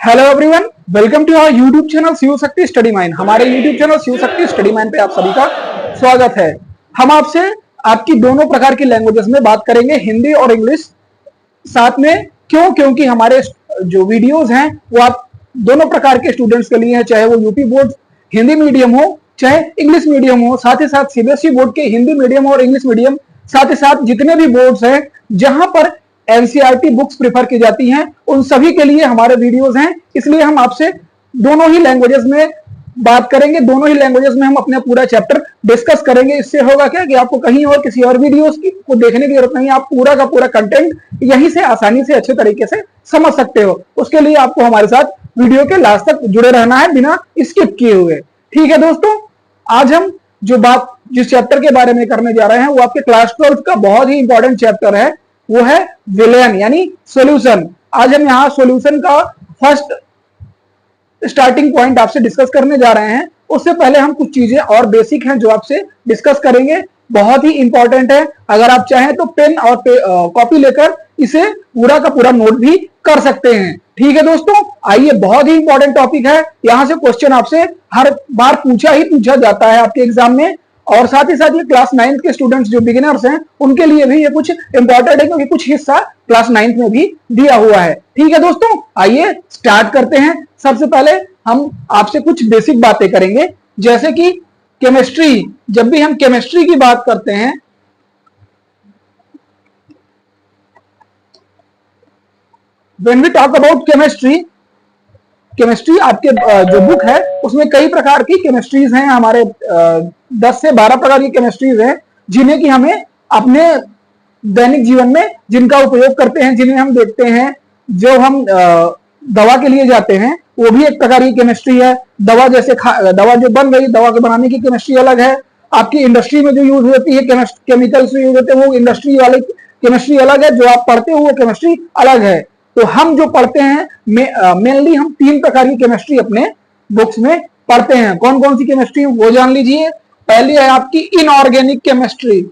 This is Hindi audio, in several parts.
Hello everyone, welcome to our YouTube channel Shiv Shakti study mind. हमारे YouTube channel Shiv Shakti study mind पे आप सभी का स्वागत है। हम आपसे आपकी दोनों प्रकार की लैंग्वेजेस में बात करेंगे, हिंदी और इंग्लिश साथ में। क्योंकि हमारे जो वीडियोस हैं वो आप दोनों प्रकार के स्टूडेंट्स के लिए है, चाहे वो यूपी बोर्ड हिंदी मीडियम हो चाहे इंग्लिश मीडियम हो, साथ ही साथ सीबीएसई बोर्ड के हिंदी मीडियम और इंग्लिश मीडियम, साथ ही साथ जितने भी बोर्ड्स हैं जहां पर एनसीईआरटी बुक्स प्रेफर की जाती हैं उन सभी के लिए हमारे वीडियोस हैं। इसलिए हम आपसे दोनों ही लैंग्वेजेस में बात करेंगे, दोनों ही लैंग्वेजेस में हम अपने पूरा चैप्टर डिस्कस करेंगे। इससे होगा क्या कि आपको कहीं और किसी और वीडियोस को देखने की जरूरत नहीं है, आप पूरा का पूरा कंटेंट यहीं से आसानी से अच्छे तरीके से समझ सकते हो। उसके लिए आपको हमारे साथ वीडियो के लास्ट तक जुड़े रहना है बिना स्किप किए हुए। ठीक है दोस्तों, आज हम जिस चैप्टर के बारे में करने जा रहे हैं वो आपके क्लास 12 का बहुत ही इंपॉर्टेंट चैप्टर है, वो है विलेन यानी सॉल्यूशन। आज हम यहाँ सॉल्यूशन का फर्स्ट स्टार्टिंग पॉइंट आपसे डिस्कस करने जा रहे हैं। उससे पहले हम कुछ चीजें और बेसिक हैं जो आपसे डिस्कस करेंगे, बहुत ही इंपॉर्टेंट है। अगर आप चाहें तो पेन और कॉपी लेकर इसे पूरा का पूरा नोट भी कर सकते हैं। ठीक है दोस्तों, आइए, बहुत ही इंपॉर्टेंट टॉपिक है। यहां से क्वेश्चन आपसे हर बार पूछा जाता है आपके एग्जाम में, और साथ ही साथ ये क्लास 9th के स्टूडेंट्स जो बिगिनर्स हैं उनके लिए भी ये कुछ इंपॉर्टेंट है, क्योंकि कुछ हिस्सा क्लास 9th में भी दिया हुआ है। ठीक है दोस्तों, आइए स्टार्ट करते हैं। सबसे पहले हम आपसे कुछ बेसिक बातें करेंगे, जैसे कि केमिस्ट्री। जब भी हम केमिस्ट्री की बात करते हैं, when we talk about chemistry आपके जो बुक है उसमें कई प्रकार की केमिस्ट्रीज हैं। हमारे 10 से 12 प्रकार की केमिस्ट्रीज हैं जिन्हें कि हमें अपने दैनिक जीवन में जिनका उपयोग करते हैं, जिन्हें हम देखते हैं। जो हम दवा के लिए जाते हैं वो भी एक प्रकार की केमिस्ट्री है। दवा जो बन गई, दवा के बनाने की केमिस्ट्री अलग है। आपकी इंडस्ट्री में जो यूज होती है केमिकल्स यूज होते हैं वो इंडस्ट्री वाली केमिस्ट्री अलग है। जो आप पढ़ते हो वो केमिस्ट्री अलग है। तो हम जो पढ़ते हैं मेनली हम 3 प्रकार की केमिस्ट्री अपने बुक्स में पढ़ते हैं। कौन कौन सी केमिस्ट्री वो जान लीजिए। पहली है आपकी इनऑर्गेनिक केमिस्ट्री।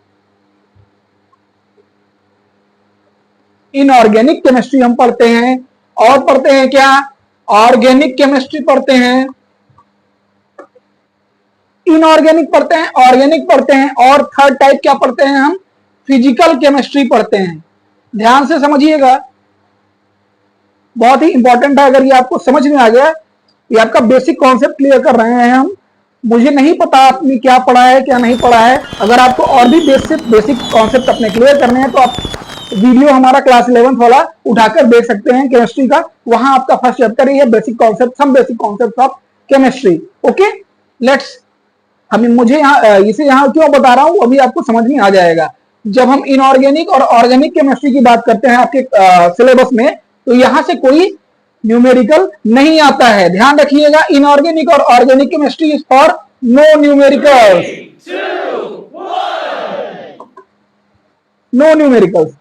इनऑर्गेनिक केमिस्ट्री हम पढ़ते हैं, और पढ़ते हैं क्या, ऑर्गेनिक केमिस्ट्री पढ़ते हैं, इनऑर्गेनिक पढ़ते हैं, ऑर्गेनिक पढ़ते हैं, और थर्ड टाइप क्या पढ़ते हैं, हम फिजिकल केमिस्ट्री पढ़ते हैं। ध्यान से समझिएगा, बहुत ही इंपॉर्टेंट है। अगर ये आपको समझ में आ गया, ये आपका बेसिक कॉन्सेप्ट क्लियर कर रहे हैं हम। मुझे नहीं पता आपने क्या पढ़ा है क्या नहीं पढ़ा है। अगर आपको और भी बेसिक कॉन्सेप्ट अपने क्लियर करने हैं तो आप वीडियो हमारा क्लास 11th वाला उठाकर देख सकते हैं केमिस्ट्री का। वहां आपका फर्स्ट चैप्टर ही है basic concept of chemistry. Okay, let's मुझे इसे यहाँ क्यों बता रहा हूं अभी आपको समझ में आ जाएगा। जब हम इनऑर्गेनिक और ऑर्गेनिक केमिस्ट्री की बात करते हैं आपके सिलेबस में, तो यहां से कोई न्यूमेरिकल नहीं आता है। ध्यान रखिएगा, इनऑर्गेनिक और organic chemistry is for no numericals. No numericals.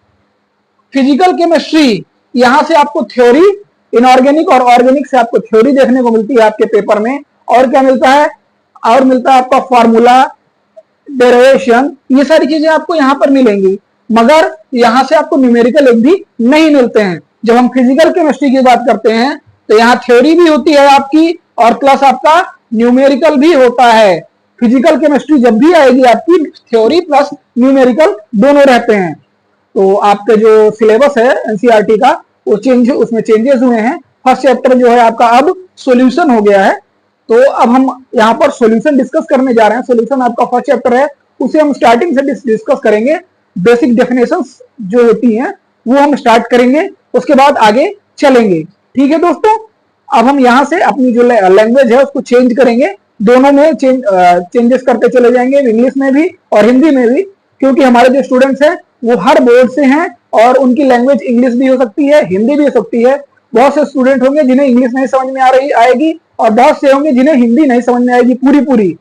Physical chemistry, यहां से आपको थ्योरी, इनऑर्गेनिक और ऑर्गेनिक से आपको थ्योरी देखने को मिलती है आपके पेपर में। और क्या मिलता है, और मिलता है आपका फॉर्मूला, डेरिवेशन, ये सारी चीजें आपको यहां पर मिलेंगी, मगर यहां से आपको न्यूमेरिकल एक भी नहीं मिलते हैं। जब हम फिजिकल केमिस्ट्री की बात करते हैं तो यहाँ थ्योरी भी होती है आपकी, और प्लस आपका न्यूमेरिकल भी होता है। फिजिकल केमिस्ट्री जब भी आएगी आपकी थ्योरी प्लस न्यूमेरिकल दोनों रहते हैं। तो आपका जो सिलेबस है एनसीईआरटी का उसमें चेंजेस हुए हैं। फर्स्ट चैप्टर जो है आपका अब सॉल्यूशन हो गया है। तो अब हम यहाँ पर सॉल्यूशन डिस्कस करने जा रहे हैं। सॉल्यूशन आपका फर्स्ट चैप्टर है, उसे हम स्टार्टिंग से डिस्कस करेंगे। बेसिक डेफिनेशंस जो होती हैं वो हम स्टार्ट करेंगे, उसके बाद आगे चलेंगे। ठीक है दोस्तों, अब हम यहाँ से अपनी जो लैंग्वेज है उसको चेंज करेंगे। दोनों में चेंजेस करते चले जाएंगे, इंग्लिश में भी और हिंदी में भी, क्योंकि हमारे जो स्टूडेंट्स हैं वो हर बोर्ड से हैं और उनकी लैंग्वेज इंग्लिश भी हो सकती है, हिंदी भी हो सकती है। बहुत से स्टूडेंट होंगे जिन्हें इंग्लिश नहीं समझ में आएगी, और बहुत से होंगे जिन्हें हिंदी नहीं समझ में आएगी पूरी।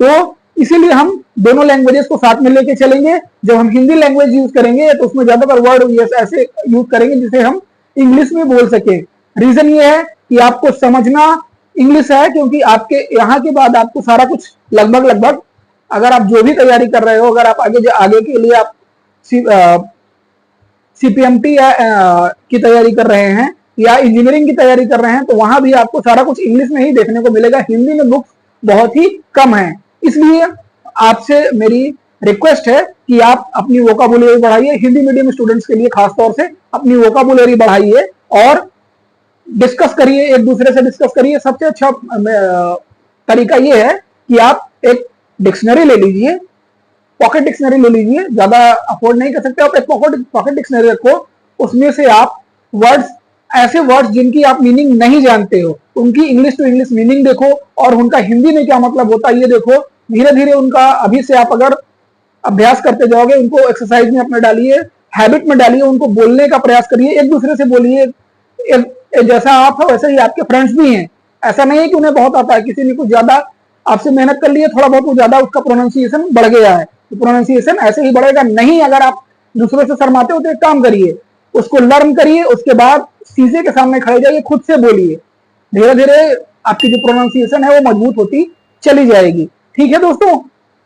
तो इसीलिए हम दोनों लैंग्वेजेस को साथ में लेके चलेंगे। जब हम हिंदी लैंग्वेज यूज करेंगे तो उसमें ज्यादातर वर्ड ऐसे यूज करेंगे जिसे हम इंग्लिश में बोल सके। रीजन ये है कि आपको समझना इंग्लिश है, क्योंकि आपके यहाँ के बाद आपको सारा कुछ लगभग अगर आप जो भी तैयारी कर रहे हो, अगर आप आगे के लिए आप सीपीएमटी की तैयारी कर रहे हैं या इंजीनियरिंग की तैयारी कर रहे हैं तो वहां भी आपको सारा कुछ इंग्लिश में ही देखने को मिलेगा, हिंदी में बुक्स बहुत ही कम है। इसलिए आपसे मेरी रिक्वेस्ट है कि आप अपनी वोकाबुलरी बढ़ाइए, हिंदी मीडियम स्टूडेंट्स के लिए खासतौर से अपनी वोकाबुलरी बढ़ाइए और डिस्कस करिए, एक दूसरे से डिस्कस करिए। सबसे अच्छा तरीका ये है कि आप एक डिक्शनरी ले लीजिए, पॉकेट डिक्शनरी ले लीजिए, ज्यादा अफोर्ड नहीं कर सकते आप, एक पॉकेट डिक्शनरी रखो, उसमें से आप वर्ड्स, ऐसे वर्ड्स जिनकी आप मीनिंग नहीं जानते हो उनकी इंग्लिश टू इंग्लिश मीनिंग देखो और उनका हिंदी में क्या मतलब होता है ये देखो। धीरे धीरे उनका अभी से आप अगर अभ्यास करते जाओगे, उनको एक्सरसाइज में अपने डालिए, हैबिट में डालिए, उनको बोलने का प्रयास करिए, एक दूसरे से बोलिए। जैसा आप हो वैसे ही आपके फ्रेंड्स भी हैं, ऐसा नहीं है कि उन्हें बहुत आता है, किसी ने कुछ ज्यादा आपसे मेहनत कर ली है, थोड़ा बहुत ज्यादा उसका प्रोनाउंसिएशन बढ़ गया है, तो प्रोनाउंसिएशन ऐसे ही बढ़ेगा नहीं। अगर आप दूसरों से शर्माते हो तो एक काम करिए, उसको लर्न करिए, उसके बाद शीशे के सामने खड़े जाइए, खुद से बोलिए, धीरे धीरे आपकी जो प्रोनाउंसिएशन है वो मजबूत होती चली जाएगी। ठीक है दोस्तों,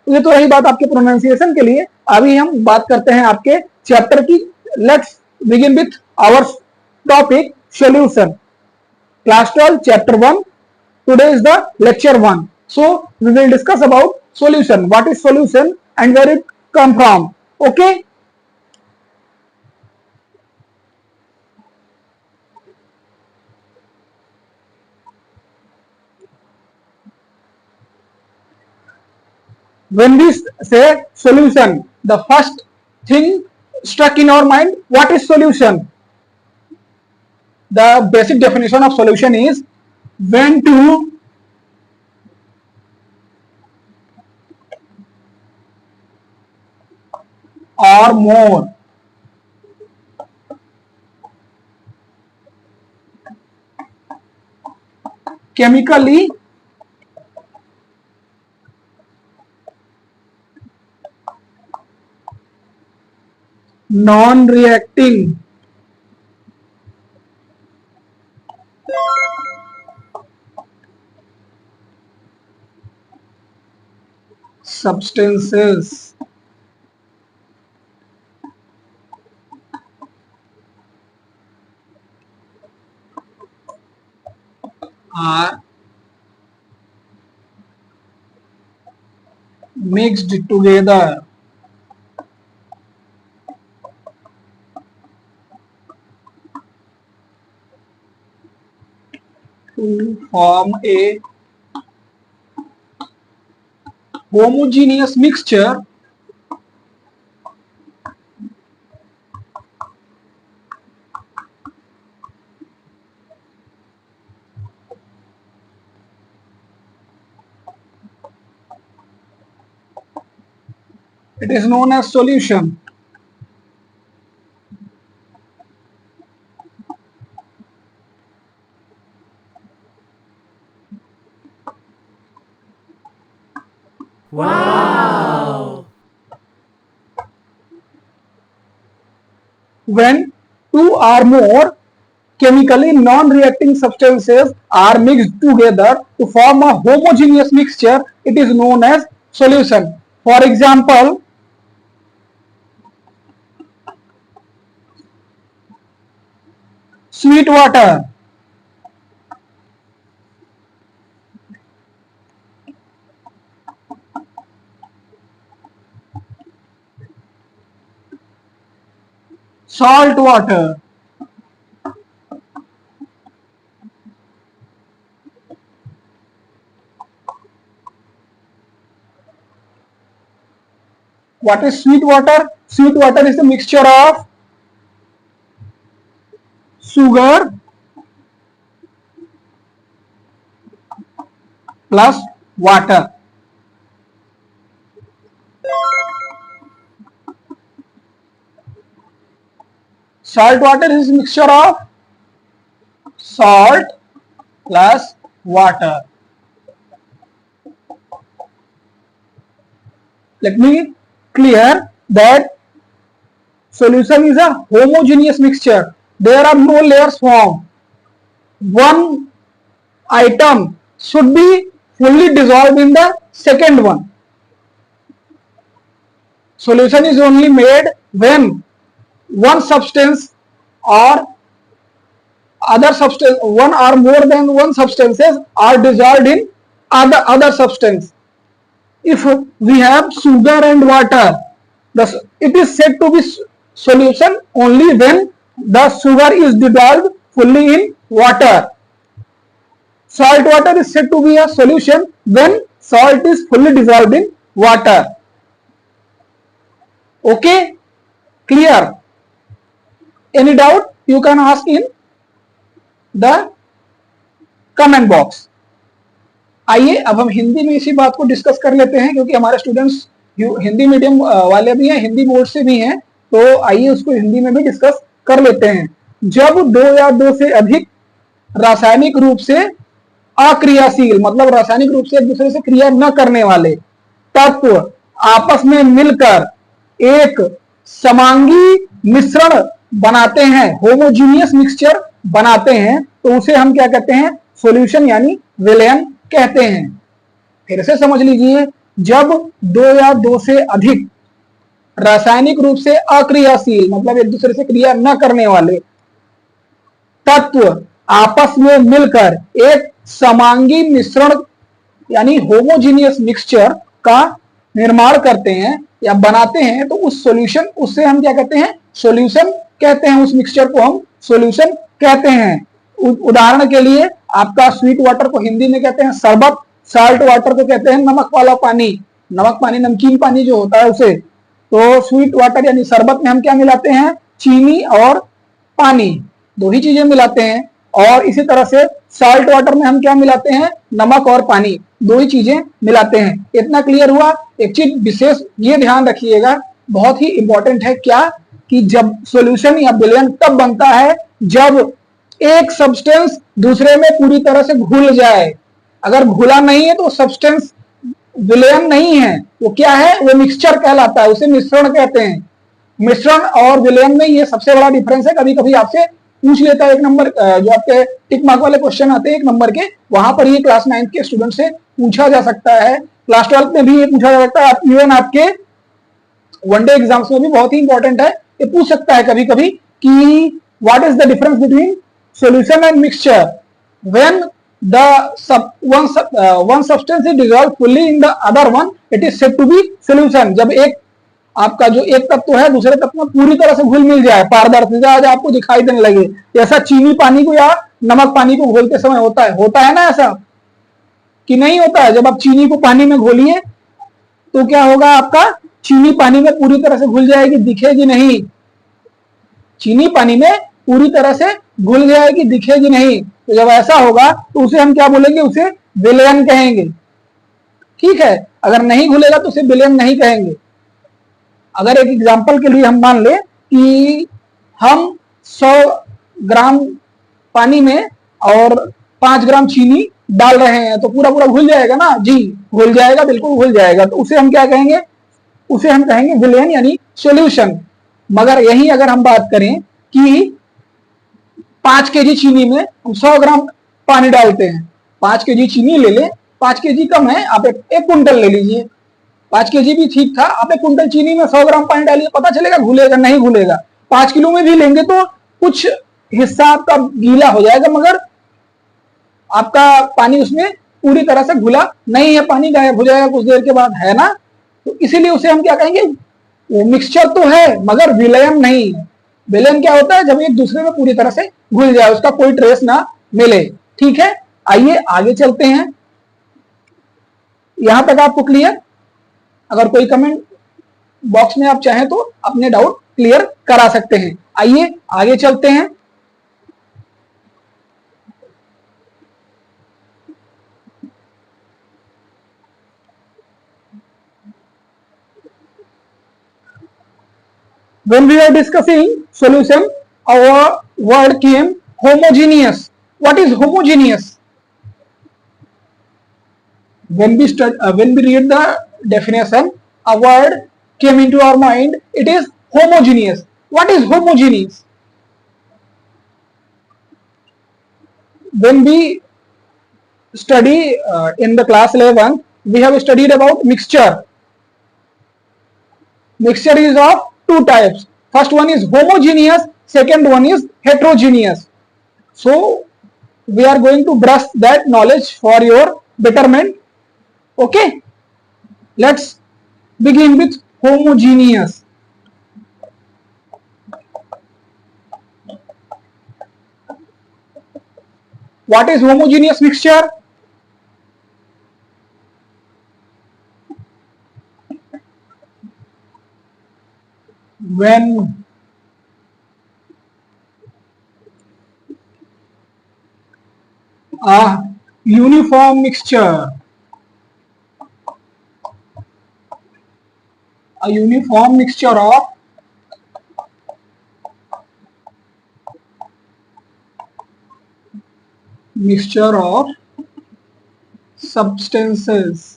ये तो रही बात आपके प्रोनाउंसिएशन के लिए। अभी हम बात करते हैं आपके चैप्टर की। Let's begin with our topic solution. Class 12 chapter 1. Today is the lecture 1. So we will discuss about solution. What is solution and where it come from? Okay. When we say solution, the first thing struck in our mind, what is solution? The basic definition of solution is when two or more chemically non-reacting substances are mixed together to form a homogeneous mixture it is known as solution. Wow! When two or more chemically non-reacting substances are mixed together to form a homogeneous mixture, it is known as solution. For example, sweet water, salt water, what is sweet water? Sweet water is a mixture of sugar plus water. Salt water is a mixture of salt plus water. Let me clear that solution is a homogeneous mixture. There are no layers formed. One item should be fully dissolved in the second one. Solution is only made when one substance or other substance, one or more than one substances are dissolved in other substance. If we have sugar and water, it is said to be solution only when the sugar is dissolved fully in water. Salt water is said to be a solution when salt is fully dissolved in water. Okay, clear? Any doubt you can ask in the comment box. आइए अब हम हिंदी में इसी बात को डिस्कस कर लेते हैं, क्योंकि हमारे स्टूडेंट्स हिंदी मीडियम वाले भी हैं, हिंदी बोर्ड से भी हैं, तो आइए उसको हिंदी में भी डिस्कस कर लेते हैं। जब दो या दो से अधिक रासायनिक रूप से अक्रियाशील, मतलब रासायनिक रूप से एक दूसरे से क्रिया न करने वाले तत्व आपस में मिलकर एक समांगी मिश्रण बनाते हैं, होमोजीनियस मिक्सचर बनाते हैं, तो उसे हम क्या कहते हैं? सॉल्यूशन यानी विलयन कहते हैं। फिर से समझ लीजिए, जब दो या दो से अधिक रासायनिक रूप से अक्रियाशील, मतलब एक दूसरे से क्रिया न करने वाले तत्व आपस में मिलकर एक समांगी मिश्रण यानी होमोजीनियस मिक्सचर का निर्माण करते हैं या बनाते हैं, तो उस सॉल्यूशन, उससे हम क्या कहते हैं? सॉल्यूशन कहते हैं। उस मिक्सचर को हम सॉल्यूशन कहते हैं। उदाहरण के लिए आपका स्वीट वाटर को हिंदी में कहते हैं शरबत, साल्ट वाटर को कहते हैं नमक वाला पानी, नमक पानी, नमकीन पानी जो होता है उसे। तो स्वीट वाटर यानी शरबत में हम क्या मिलाते हैं? चीनी और पानी, दो ही चीजें मिलाते हैं। और इसी तरह से साल्ट वाटर में हम क्या मिलाते हैं? नमक और पानी, दो ही चीजें मिलाते हैं। इतना क्लियर हुआ? एक चीज विशेष ये ध्यान रखिएगा, बहुत ही इंपॉर्टेंट है, क्या कि जब सॉल्यूशन या विलयन तब बनता है जब एक सब्सटेंस दूसरे में पूरी तरह से घुल जाए। अगर घुला नहीं है तो सब्सटेंस विलयन नहीं है, वो क्या है? वो मिक्सचर कहलाता है, उसे मिश्रण कहते हैं। मिश्रण और विलयन में ये सबसे बड़ा डिफरेंस है। कभी कभी आपसे पूछ लेता है एक नंबर, जो आपके टिक मार्क वाले क्वेश्चन आते हैं एक नंबर के, वहां पर ये क्लास 9 के स्टूडेंट से पूछा जा सकता है, क्लास 12 में भी ये पूछा जा सकता है, इवन आपके वनडे एग्जाम्स में भी बहुत ही इंपॉर्टेंट है, ये पूछ सकता है कभी कभी कि what is the difference between solution and mixture when the one substance is dissolved fully in the other one, it is said to be solution। जब एक आपका जो एक तत्व है दूसरे तत्व में पूरी तरह से घुल मिल जाए, पारदर्शिता आज आपको दिखाई देने लगे, ऐसा चीनी पानी को या नमक पानी को घोलते समय होता है ना ऐसा कि नहीं होता है? जब आप चीनी को पानी में घोलिए तो क्या होगा? आपका चीनी पानी में पूरी तरह से घुल जाएगी, दिखेगी नहीं। चीनी पानी में पूरी तरह से घुल जाएगी, दिखेगी नहीं। तो जब ऐसा होगा तो उसे हम क्या बोलेंगे? उसे विलयन कहेंगे। ठीक है, अगर नहीं घुलेगा तो उसे विलयन नहीं कहेंगे। अगर एक एग्जांपल के लिए हम मान ले कि हम 100 ग्राम पानी में और 5 ग्राम चीनी डाल रहे हैं, तो पूरा पूरा घुल जाएगा ना? जी, घुल जाएगा, बिल्कुल घुल जाएगा। तो उसे हम क्या कहेंगे? उसे हम कहेंगे विलयन यानी सॉल्यूशन। मगर यही अगर हम बात करें कि 5 केजी चीनी में हम 100 ग्राम पानी डालते हैं, 5 केजी चीनी ले लें, 5 केजी कम है, आप एक कुंटल ले लीजिए, 5 केजी भी ठीक था, आप एक कुंटल चीनी में 100 ग्राम पानी डालिए, पता चलेगा घुलेगा नहीं घुलेगा। 5 किलो में भी लेंगे तो कुछ हिस्सा आपका गीला हो जाएगा, मगर आपका पानी उसमें पूरी तरह से घुला नहीं है, पानी गायब हो जाएगा कुछ देर के बाद, है ना? तो इसीलिए उसे हम क्या कहेंगे? वो मिक्सचर तो है मगर विलयन नहीं है। विलयन क्या होता है? जब एक दूसरे में पूरी तरह से घुल जाए, उसका कोई ट्रेस ना मिले। ठीक है, आइए आगे चलते हैं। यहां तक आपको क्लियर? अगर कोई कमेंट बॉक्स में आप चाहें तो अपने डाउट क्लियर करा सकते हैं। आइए आगे चलते हैं। When we are discussing solution, our word came homogeneous. What is homogeneous? When we read the definition, a word came into our mind. It is homogeneous. What is homogeneous? When we study in the class 11, we have studied about mixture. Mixture is of two types. First one is homogeneous, second one is heterogeneous. So we are going to brush that knowledge for your betterment. Okay, let's begin with homogeneous. What is homogeneous mixture? When a uniform mixture, a uniform mixture of substances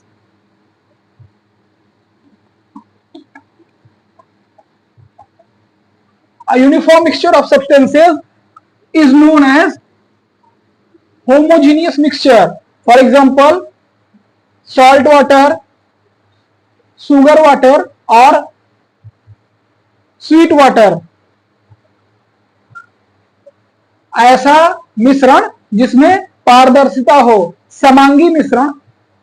is known as homogeneous mixture. For example, salt water, sugar water or sweet water, ऐसा मिश्रण जिसमें पारदर्शिता हो, समांगी मिश्रण।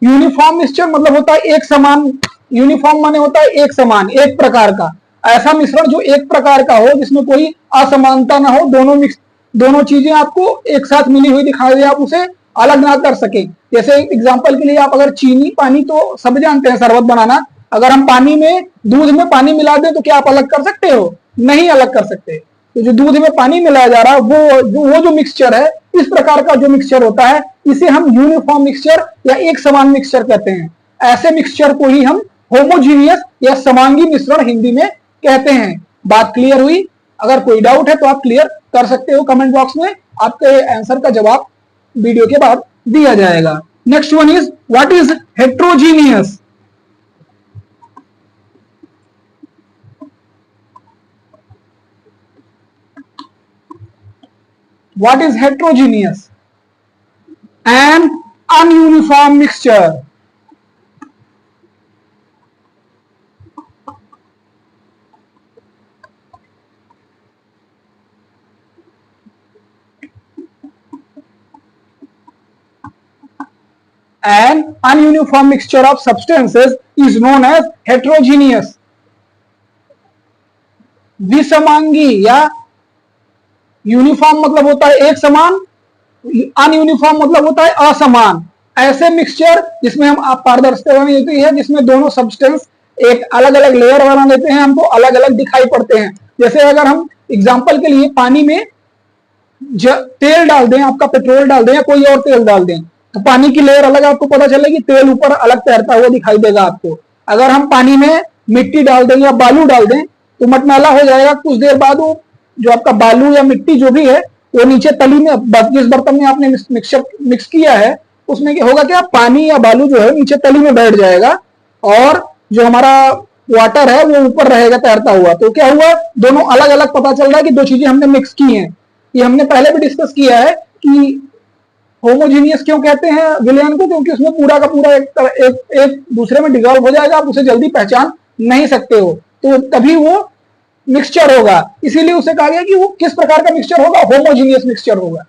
यूनिफॉर्म मिक्सचर मतलब होता है एक समान, यूनिफॉर्म माने होता है एक समान, एक प्रकार का। ऐसा मिश्रण जो एक प्रकार का हो, जिसमें कोई असमानता ना हो, दोनों चीजें आपको एक साथ मिली हुई दिखाई दे, आप उसे अलग ना कर सके। जैसे एग्जांपल के लिए आप अगर चीनी, पानी तो सब जानते हैं शरबत बनाना, अगर हम पानी में, दूध में पानी मिला दें तो क्या आप अलग कर सकते हो? नहीं अलग कर सकते। तो जो दूध में पानी मिलाया जा रहा है वो जो मिक्सचर है, इस प्रकार का जो मिक्सचर होता है, इसे हम यूनिफॉर्म मिक्सचर या एक समान मिक्सचर कहते हैं। ऐसे मिक्सचर को ही हम होमोजीनियस या समांगी मिश्रण हिंदी में कहते हैं। बात क्लियर हुई? अगर कोई डाउट है तो आप क्लियर कर सकते हो कमेंट बॉक्स में, आपके आंसर का जवाब वीडियो के बाद दिया जाएगा। Next one is what is heterogeneous. What is heterogeneous? An ununiform mixture. An ununiform mixture of substances is known as heterogeneous. विसमांगी या यूनिफॉर्म मतलब होता है एक समान, अनयूनिफॉर्म मतलब होता है असमान। ऐसे मिक्सचर जिसमें हम पारदर्शिता बनी होती है, जिसमें दोनों सब्सटेंस एक अलग अलग लेयर बना लेते हैं, हमको अलग अलग दिखाई पड़ते हैं। जैसे अगर हम एग्जांपल के लिए पानी में तेल डाल दें, आपका पेट्रोल डाल दें या कोई और तेल डाल दें, तो पानी की लेयर अलग आपको पता चलेगी, तेल ऊपर अलग तैरता हुआ दिखाई देगा आपको। अगर हम पानी में मिट्टी डाल दें या बालू डाल दें तो मटमैला हो जाएगा, कुछ देर बाद वो जो आपका बालू या मिट्टी जो भी है वो नीचे तली में, जिस बर्तन में आपने मिक्स किया है उसमें क्या होगा, क्या पानी या बालू जो है नीचे तली में बैठ जाएगा और जो हमारा वाटर है वो ऊपर रहेगा तैरता हुआ। तो क्या हुआ, दोनों अलग अलग पता चल रहा है कि दो चीजें हमने मिक्स की हैं। ये हमने पहले भी डिस्कस किया है कि होमोजीनियस क्यों कहते हैं विलयन को, क्योंकि उसमें पूरा का पूरा एक दूसरे में डिजॉल्व हो जाएगा, आप उसे जल्दी पहचान नहीं सकते हो, तो तभी वो मिक्सचर होगा। इसीलिए उसे कहा गया कि वो किस प्रकार का मिक्सचर होगा, होमोजीनियस मिक्सचर होगा।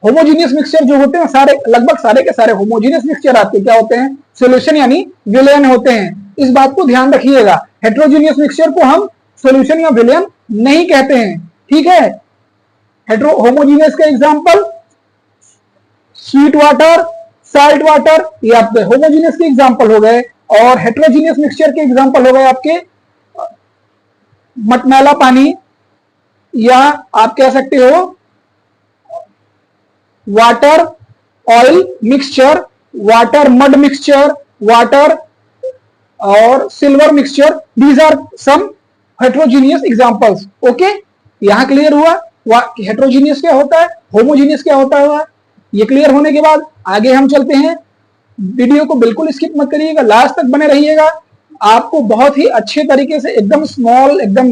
होमोजीनियस मिक्सचर जो होते हैं सारे, लगभग सारे के सारे होमोजीनियस मिक्सचर आपके क्या होते हैं, सॉल्यूशन यानी विलयन होते हैं। इस बात को ध्यान रखिएगा, हेट्रोजीनियस मिक्सचर को हम सॉल्यूशन या विलयन नहीं कहते हैं, ठीक है। होमोजीनियस का example sweet water, salt water, ये आपके होमोजीनियस के एग्जांपल हो गए। और हेट्रोजीनियस मिक्सचर के एग्जांपल हो गए आपके मटमैला पानी, या आप कह सकते हो water oil mixture, water mud mixture, water और silver mixture. These are some heterogeneous examples. Okay, यहां क्लियर हुआ हेट्रोजीनियस क्या होता है, होमोजीनियस क्या होता है। ये क्लियर होने के बाद आगे हम चलते हैं। वीडियो को बिल्कुल स्किप मत करिएगा, लास्ट तक बने रहिएगा। आपको बहुत ही अच्छे तरीके से एकदम स्मॉल, एकदम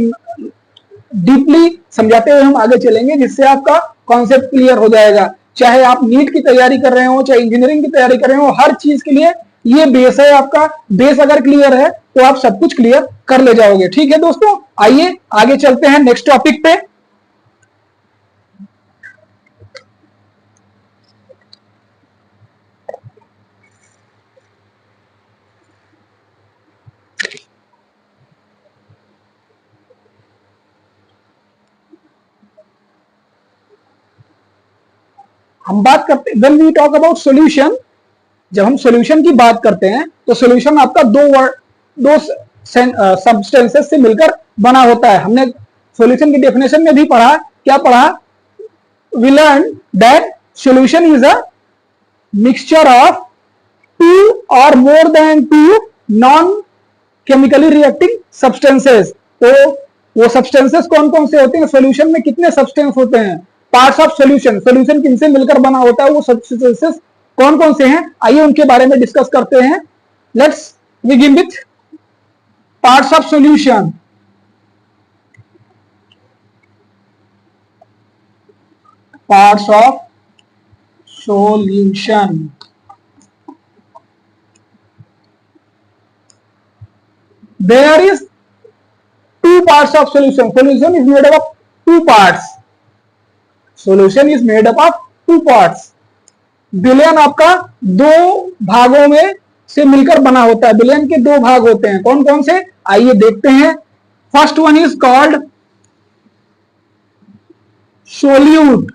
डीपली समझाते हुए हम आगे चलेंगे, जिससे आपका कॉन्सेप्ट क्लियर हो जाएगा। चाहे आप नीट की तैयारी कर रहे हो, चाहे इंजीनियरिंग की तैयारी कर रहे हो, हर चीज के लिए ये बेस है आपका। बेस अगर क्लियर है तो आप सब कुछ क्लियर कर ले जाओगे। ठीक है दोस्तों, आइए आगे चलते हैं नेक्स्ट टॉपिक पे। हम बात करते when we talk about solution, जब हम सॉल्यूशन की बात करते हैं तो सॉल्यूशन आपका दो सब्सटेंसेस से मिलकर बना होता है। हमने सॉल्यूशन की डेफिनेशन में भी पढ़ा, क्या पढ़ा? We learn that solution is a mixture of two और more than two non chemically reacting substances. तो वो सब्सटेंसेस कौन कौन से होते हैं? सॉल्यूशन में कितने सब्सटेंस होते हैं? पार्ट्स ऑफ सॉल्यूशन, सॉल्यूशन किनसे मिलकर बना होता है, वो सब्सटेंसेस कौन कौन से हैं? आइए उनके बारे में डिस्कस करते हैं। Let's begin with parts of solution. Parts of solution, there is two parts of solution. Solution is made up of two parts. Solution is made up of two parts. विलयन आपका दो भागों में से मिलकर बना होता है। विलयन के दो भाग होते हैं, कौन कौन से? आइए देखते हैं। First one is called solute.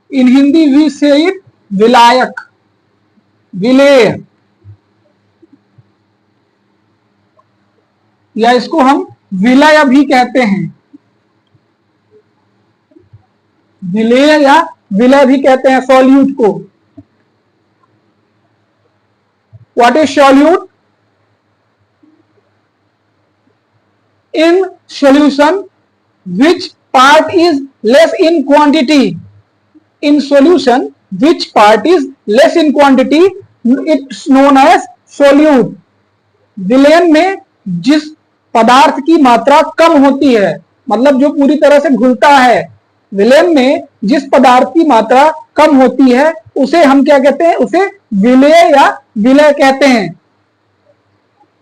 In Hindi we say it विलायक, विलेय, या इसको हम विलय भी कहते हैं। विलेय या विलय भी कहते हैं सॉल्यूट को। What is solute? In solution which part is less in quantity, in solution which part is less in quantity it's known as solute. विलयन में जिस पदार्थ की मात्रा कम होती है, मतलब जो पूरी तरह से घुलता है, विलयन में जिस पदार्थ की मात्रा कम होती है उसे हम क्या कहते हैं? उसे विलेय या विलय कहते हैं।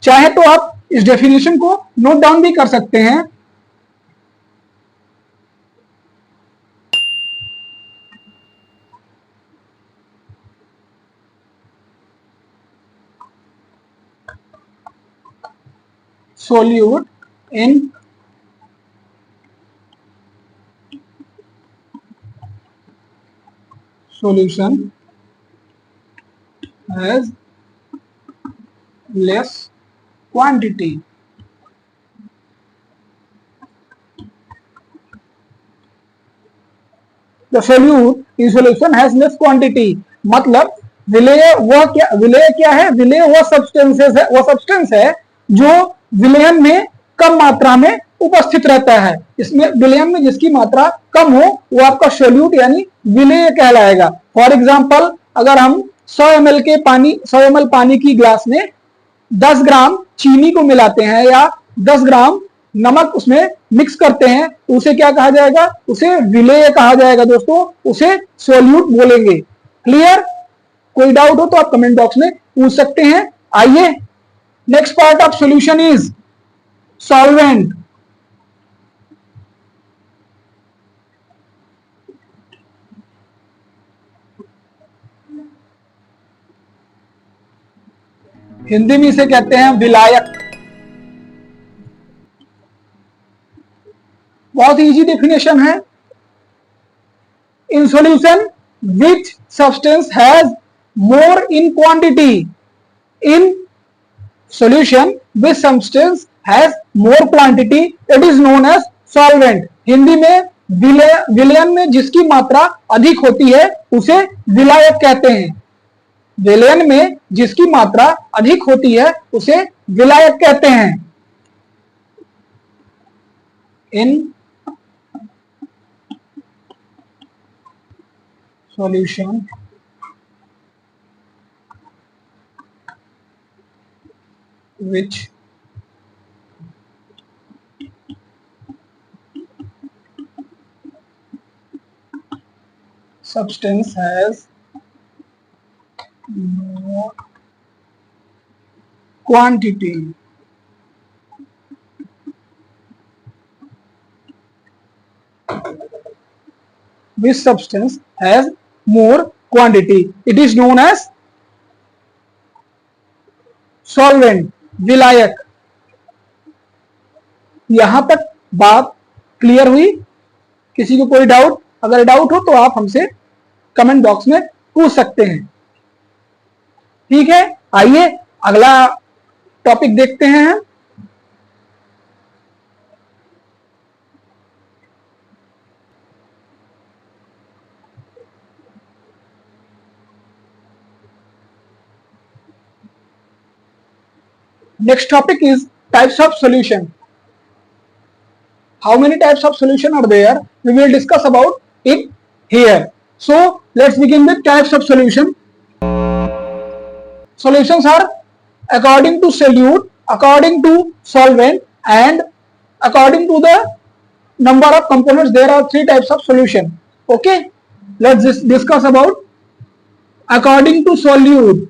चाहे तो आप इस डेफिनेशन को नोट डाउन भी कर सकते हैं। solute in solution has less quantity. The solute in solution has less quantity, मतलब विलेय वह क्या, विलेय क्या है? विलेय वह सब्सटेंसेस है, वह सब्सटेंस है जो विलयन में कम मात्रा में उपस्थित रहता है। इसमें विलयन में जिसकी मात्रा कम हो वो आपका सोल्यूट यानी विलेय कहलाएगा। फॉर एग्जांपल, अगर हम 100 ml पानी की ग्लास में 10 ग्राम चीनी को मिलाते हैं या 10 ग्राम नमक उसमें मिक्स करते हैं तो उसे क्या कहा जाएगा? उसे विलेय कहा जाएगा दोस्तों, उसे सोल्यूट बोलेंगे। क्लियर? कोई डाउट हो तो आप कमेंट बॉक्स में पूछ सकते हैं। आइए, next part of solution is solvent. Hindi में इसे कहते हैं विलायक। बहुत इजी डेफिनेशन है। In solution which substance has more in quantity, in solution which substance has more quantity it is known as solvent. Hindi में विलयन में जिसकी मात्रा अधिक होती है उसे विलायक कहते हैं। विलयन में जिसकी मात्रा अधिक होती है उसे विलायक कहते हैं। In solution which substance has more quantity, which substance has more quantity it is known as solvent, विलायक। यहां तक बात क्लियर हुई? किसी को कोई डाउट? अगर डाउट हो तो आप हमसे कमेंट बॉक्स में पूछ सकते हैं। ठीक है, आइए अगला टॉपिक देखते हैं। Next topic is types of solution. How many types of solution are there? We will discuss about it here. So let's begin with types of solution. Solutions are according to solute, according to solvent, and according to the number of components. There are three types of solution. Okay, let's discuss about according to solute.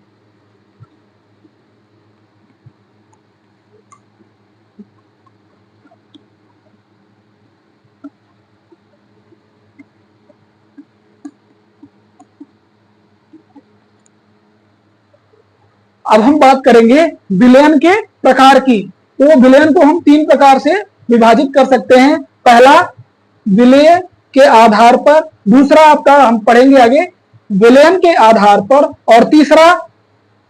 अब हम बात करेंगे विलयन के प्रकार की। तो विलयन को हम तीन प्रकार से विभाजित कर सकते हैं। पहला विलय के आधार पर, दूसरा आपका हम पढ़ेंगे आगे विलयन के आधार पर, और तीसरा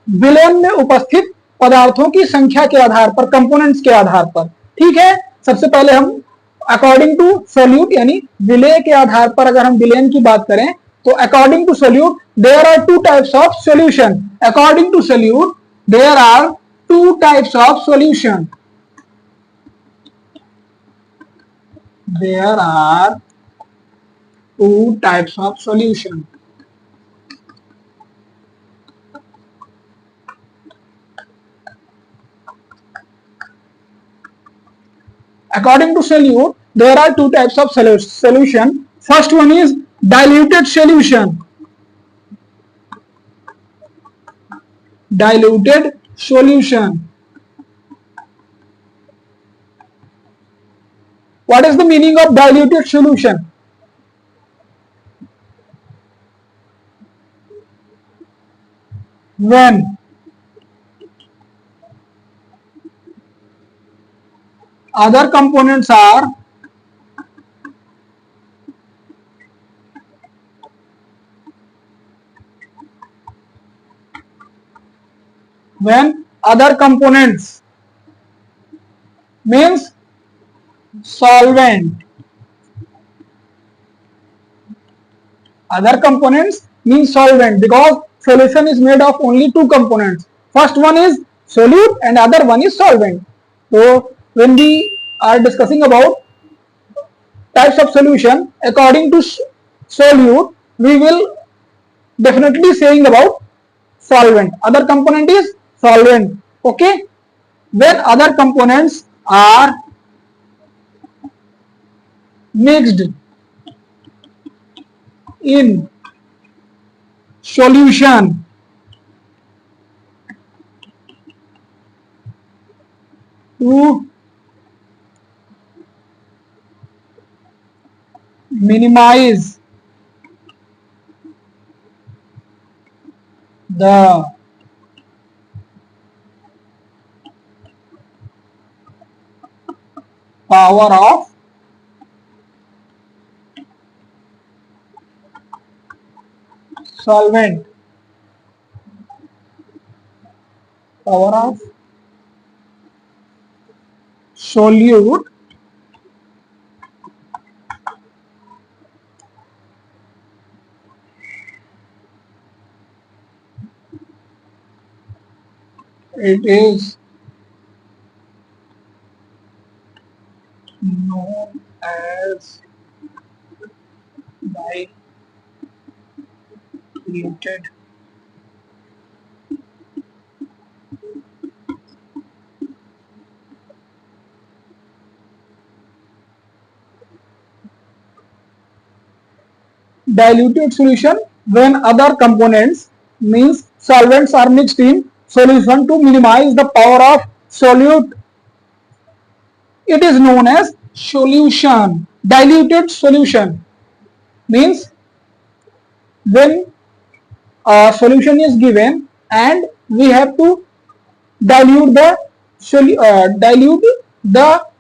विलयन में उपस्थित पदार्थों की संख्या के आधार पर, कंपोनेंट्स के आधार पर। ठीक है, सबसे पहले हम अकॉर्डिंग टू सोल्यूट यानी विलय के आधार पर अगर हम विलयन की बात करें तो according to solute there are two types of solution. According to solute there are two types of solution. There are two types of solution. According to solute, there are two types of solution. First one is diluted solution. Diluted solution. What is the meaning of diluted solution? When other components are means solvent. Other components mean solvent because solution is made of only two components. First one is solute and other one is solvent. So when we are discussing about types of solution according to solute, we will definitely saying about solvent. Other component is solvent. Okay, when other components are mixed in solution to minimize the power of solvent. Power of solute it is known as diluted diluted solution when other components means solvents are mixed in solution to minimize the power of solute. It is known as solution. Diluted solution means when a solution is given and we have to dilute the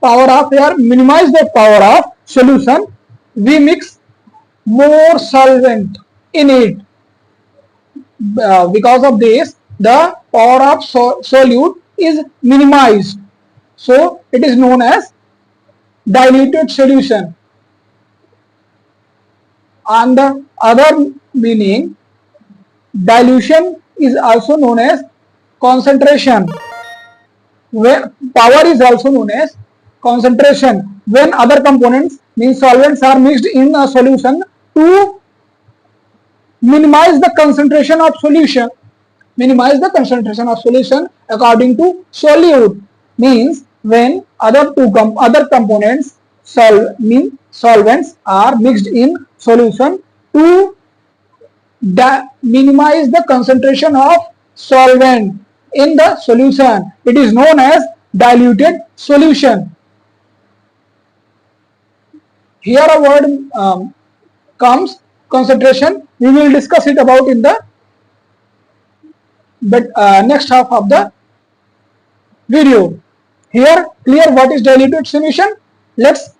power of here, minimize the power of solution, we mix more solvent in it. Because of this, the power of solute is minimized. So it is known as diluted solution. On the other meaning, dilution is also known as concentration. Where power is also known as concentration. When other components, means solvents, are mixed in a solution to minimize the concentration of solution. Minimize the concentration of solution according to solute, means when other components solvents are mixed in solution to minimize the concentration of solvent in the solution. It is known as diluted solution. Here a word comes concentration. We will discuss it about in the next half of the video. Here clear what is diluted solution. Let's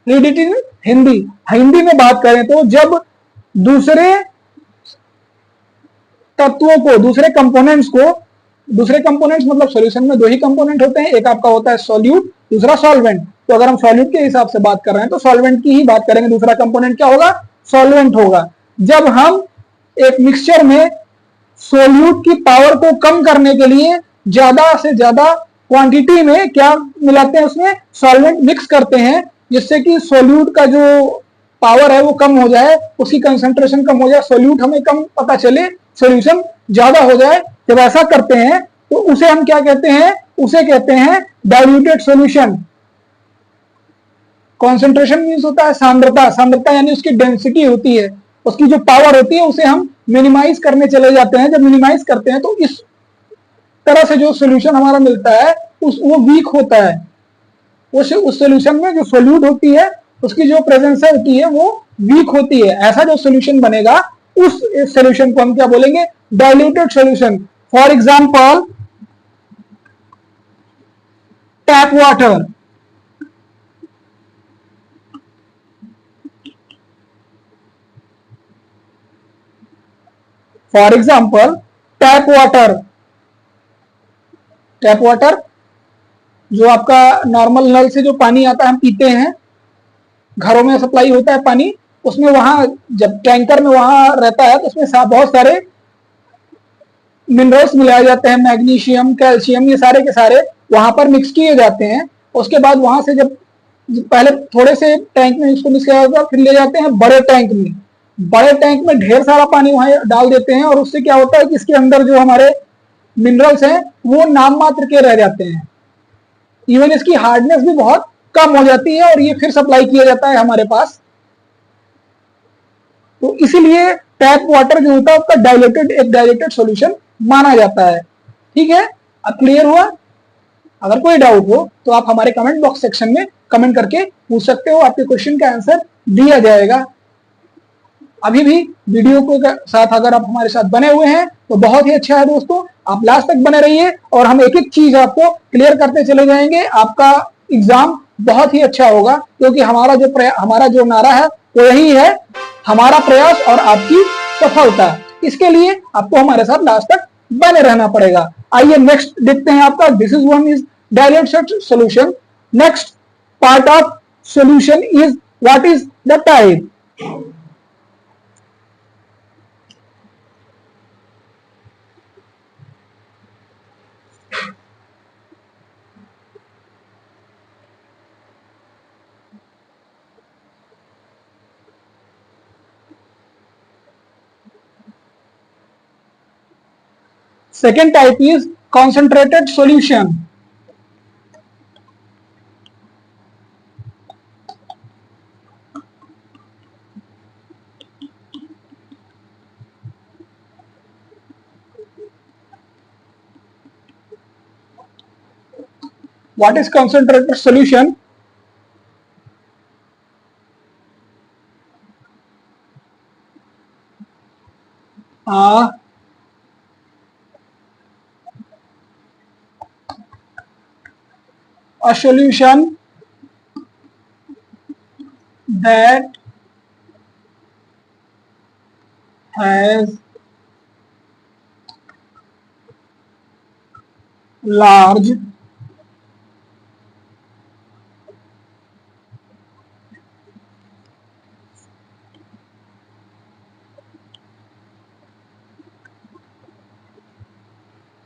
read it in Hindi. Hindi में बात करें तो जब दूसरे तत्वों को, दूसरे कंपोनेंट्स मतलब सॉल्यूशन में दो ही कंपोनेंट होते हैं, एक आपका होता है सॉल्यूट, दूसरा सॉल्वेंट. तो अगर हम सॉल्यूट के हिसाब से बात कर रहे हैं तो सॉल्वेंट की ही बात करेंगे, दूसरा कंपोनेंट क्या होगा, सॉल्वेंट होगा. जब हम एक मिक्सचर में सोल्यूट की पावर को कम करने के लिए ज्यादा से ज्यादा क्वांटिटी में क्या मिलाते हैं, उसमें सॉल्वेंट मिक्स करते हैं, जिससे कि सोल्यूट का जो पावर है वो कम हो जाए, उसकी कंसंट्रेशन कम हो जाए, सोल्यूट हमें कम पता चले, सॉल्यूशन ज्यादा हो जाए. जब ऐसा करते हैं तो उसे हम क्या कहते हैं, उसे कहते हैं डाइल्यूटेड सॉल्यूशन. कॉन्सेंट्रेशन मीन्स होता है सांद्रता. सांद्रता यानी उसकी डेंसिटी होती है, उसकी जो पावर होती है, उसे हम मिनिमाइज करने चले जाते हैं. जब मिनिमाइज करते हैं तो इस तरह से जो सॉल्यूशन हमारा मिलता है वो वीक होता है. उस सॉल्यूशन में जो सोल्यूट होती है उसकी जो प्रेजेंस होती है वो वीक होती है. ऐसा जो सॉल्यूशन बनेगा उस सॉल्यूशन को हम क्या बोलेंगे, diluted solution. For example tap water. For example tap water. Tap water जो आपका नॉर्मल नल से जो पानी आता है हम पीते हैं, घरों में सप्लाई होता है पानी, उसमें वहां जब टैंकर में वहां रहता है तो उसमें बहुत सारे मिनरल्स मिलाए जाते हैं, मैग्नीशियम, कैल्शियम, ये सारे के सारे वहां पर मिक्स किए जाते हैं. उसके बाद वहां से जब पहले थोड़े से टैंक में इसको मिक्स किया जाता है, फिर ले जाते हैं बड़े टैंक में. बड़े टैंक में ढेर सारा पानी वहां डाल देते हैं और उससे क्या होता है कि इसके अंदर जो हमारे मिनरल्स हैं वो नाम मात्र के रह जाते हैं. इवन इसकी हार्डनेस भी बहुत कम हो जाती है और ये फिर सप्लाई किया जाता है हमारे पास. तो इसीलिए टैप वाटर जो होता है उसका डाइल्यूटेड सॉल्यूशन माना जाता है. ठीक है, अब क्लियर हुआ. अगर कोई डाउट हो तो आप हमारे कमेंट बॉक्स सेक्शन में कमेंट करके पूछ सकते हो, आपके क्वेश्चन का आंसर दिया जाएगा. अभी भी वीडियो को साथ अगर आप हमारे साथ बने हुए हैं तो बहुत ही अच्छा है दोस्तों, आप लास्ट तक बने रहिए और हम एक एक चीज आपको क्लियर करते चले जाएंगे. आपका एग्जाम बहुत ही अच्छा होगा, क्योंकि हमारा जो नारा है वो यही है, हमारा प्रयास और आपकी सफलता. इसके लिए आपको हमारे साथ लास्ट तक बने रहना पड़ेगा. आइए नेक्स्ट देखते हैं आपका. This is one is diluted solution. Next part of solution is what is the type. Second type is concentrated solution. What is concentrated solution? a solution that has large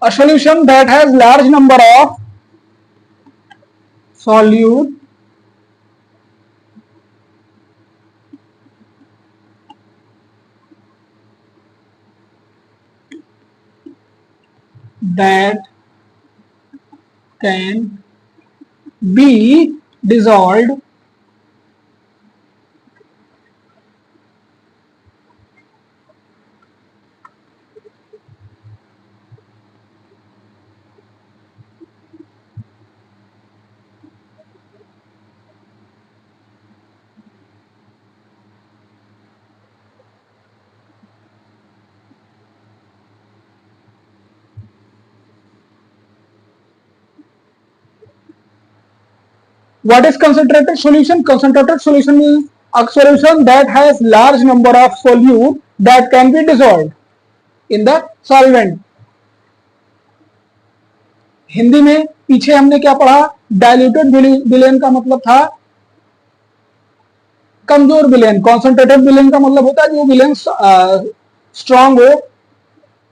a solution that has large number of solute that can be dissolved What is concentrated solution? Concentrated solution is a solution that has large number of solute that can be dissolved in the solvent. Hindi में पीछे हमने क्या पढ़ा? डाइल्यूटेड विलेन का मतलब था कमजोर विलेन. कॉन्सेंट्रेटेड विलेन का मतलब होता है जो विलेन स्ट्रांग हो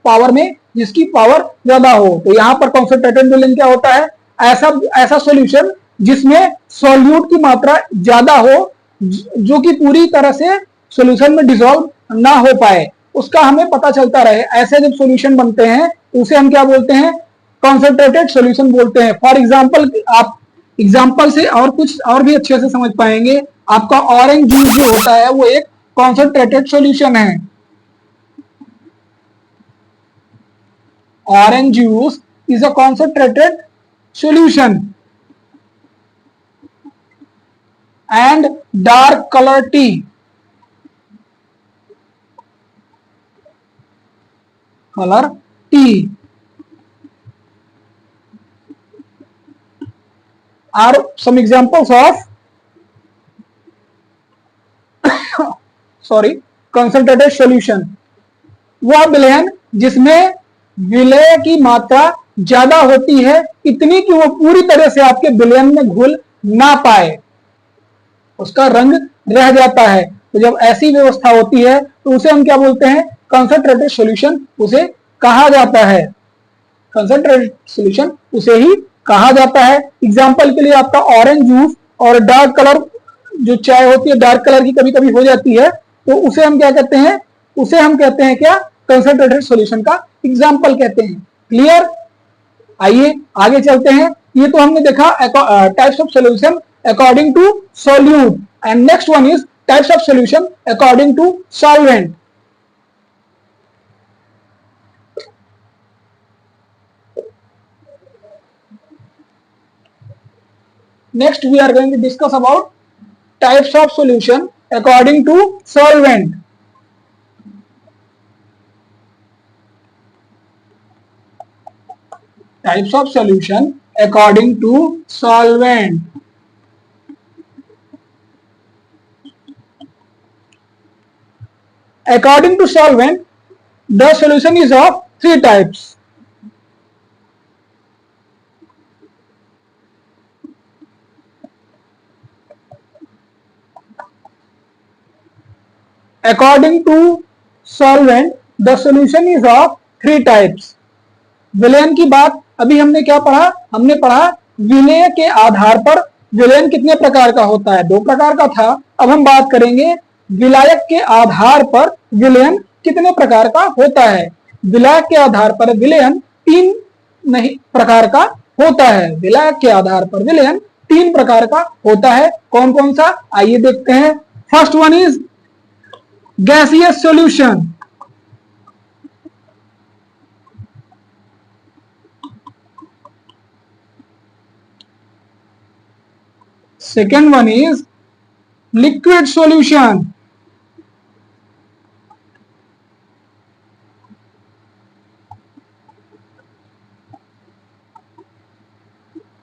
पावर में, जिसकी पावर ज्यादा हो. तो यहां पर कॉन्सेंट्रेटेड विलेन क्या होता है? ऐसा सॉल्यूशन जिसमें सॉल्यूट की मात्रा ज्यादा हो, जो कि पूरी तरह से सॉल्यूशन में डिसॉल्व ना हो पाए, उसका हमें पता चलता रहे. ऐसे जब सॉल्यूशन बनते हैं उसे हम क्या बोलते हैं? कॉन्सेंट्रेटेड सॉल्यूशन बोलते हैं. फॉर एग्जांपल, आप एग्जांपल से और कुछ और भी अच्छे से समझ पाएंगे. आपका ऑरेंज जूस जो होता है वो एक कॉन्सेंट्रेटेड सॉल्यूशन है. Orange juice is a concentrated solution. And dark color tea, are some examples of concentrated solution. वह विलयन जिसमें विलय की मात्रा ज्यादा होती है, इतनी कि वो पूरी तरह से आपके विलयन में घुल ना पाए, उसका रंग रह जाता है. तो जब ऐसी व्यवस्था होती है तो उसे हम क्या बोलते हैं? कंसंट्रेटेड सॉल्यूशन उसे कहा जाता है. कंसंट्रेटेड सॉल्यूशन उसे ही कहा जाता है. एग्जांपल के लिए आपका ऑरेंज जूस और डार्क कलर जो चाय होती है, डार्क कलर की कभी कभी हो जाती है, तो उसे हम क्या कहते हैं? उसे हम कहते हैं क्या? कंसंट्रेटेड सॉल्यूशन का एग्जांपल कहते हैं. क्लियर? आइए आगे चलते हैं. ये तो हमने देखा types of solution according to solute, and next one is types of solution according to solvent. Next we are going to discuss about types of solution according to solvent. Types of solution according to solvent. According to solvent, the solution is of three types. According to solvent, the solution is of three types. विलयन की बात अभी हमने क्या पढ़ा? हमने पढ़ा विलय के आधार पर विलयन कितने प्रकार का होता है? दो प्रकार का था. अब हम बात करेंगे विलायक के आधार पर विलयन कितने प्रकार का होता है. विलायक के आधार पर विलयन तीन नहीं प्रकार का होता है. विलायक के आधार पर विलयन तीन प्रकार का होता है. कौन कौन सा? आइए देखते हैं. First one is gaseous solution. Second one is liquid solution.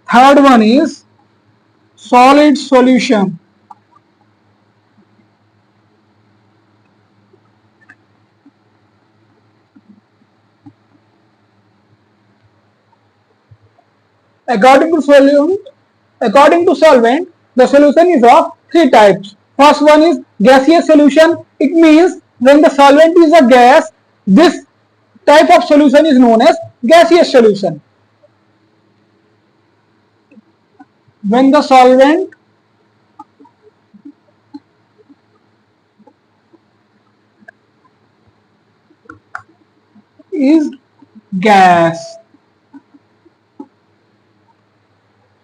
Third one is solid solution. According to solvent, the solution is of three types. First one is gaseous solution. It means when the solvent is a gas, this type of solution is known as gaseous solution. When the solvent is gas.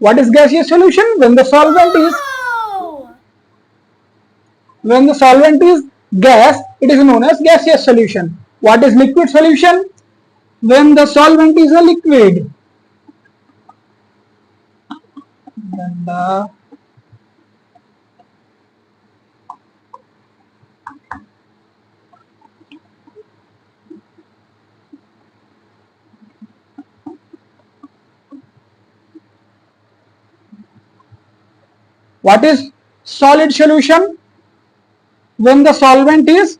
What is gaseous solution? When the solvent is gas, it is known as gaseous solution. What is liquid solution? When the solvent is a liquid. What is solid solution? When the solvent is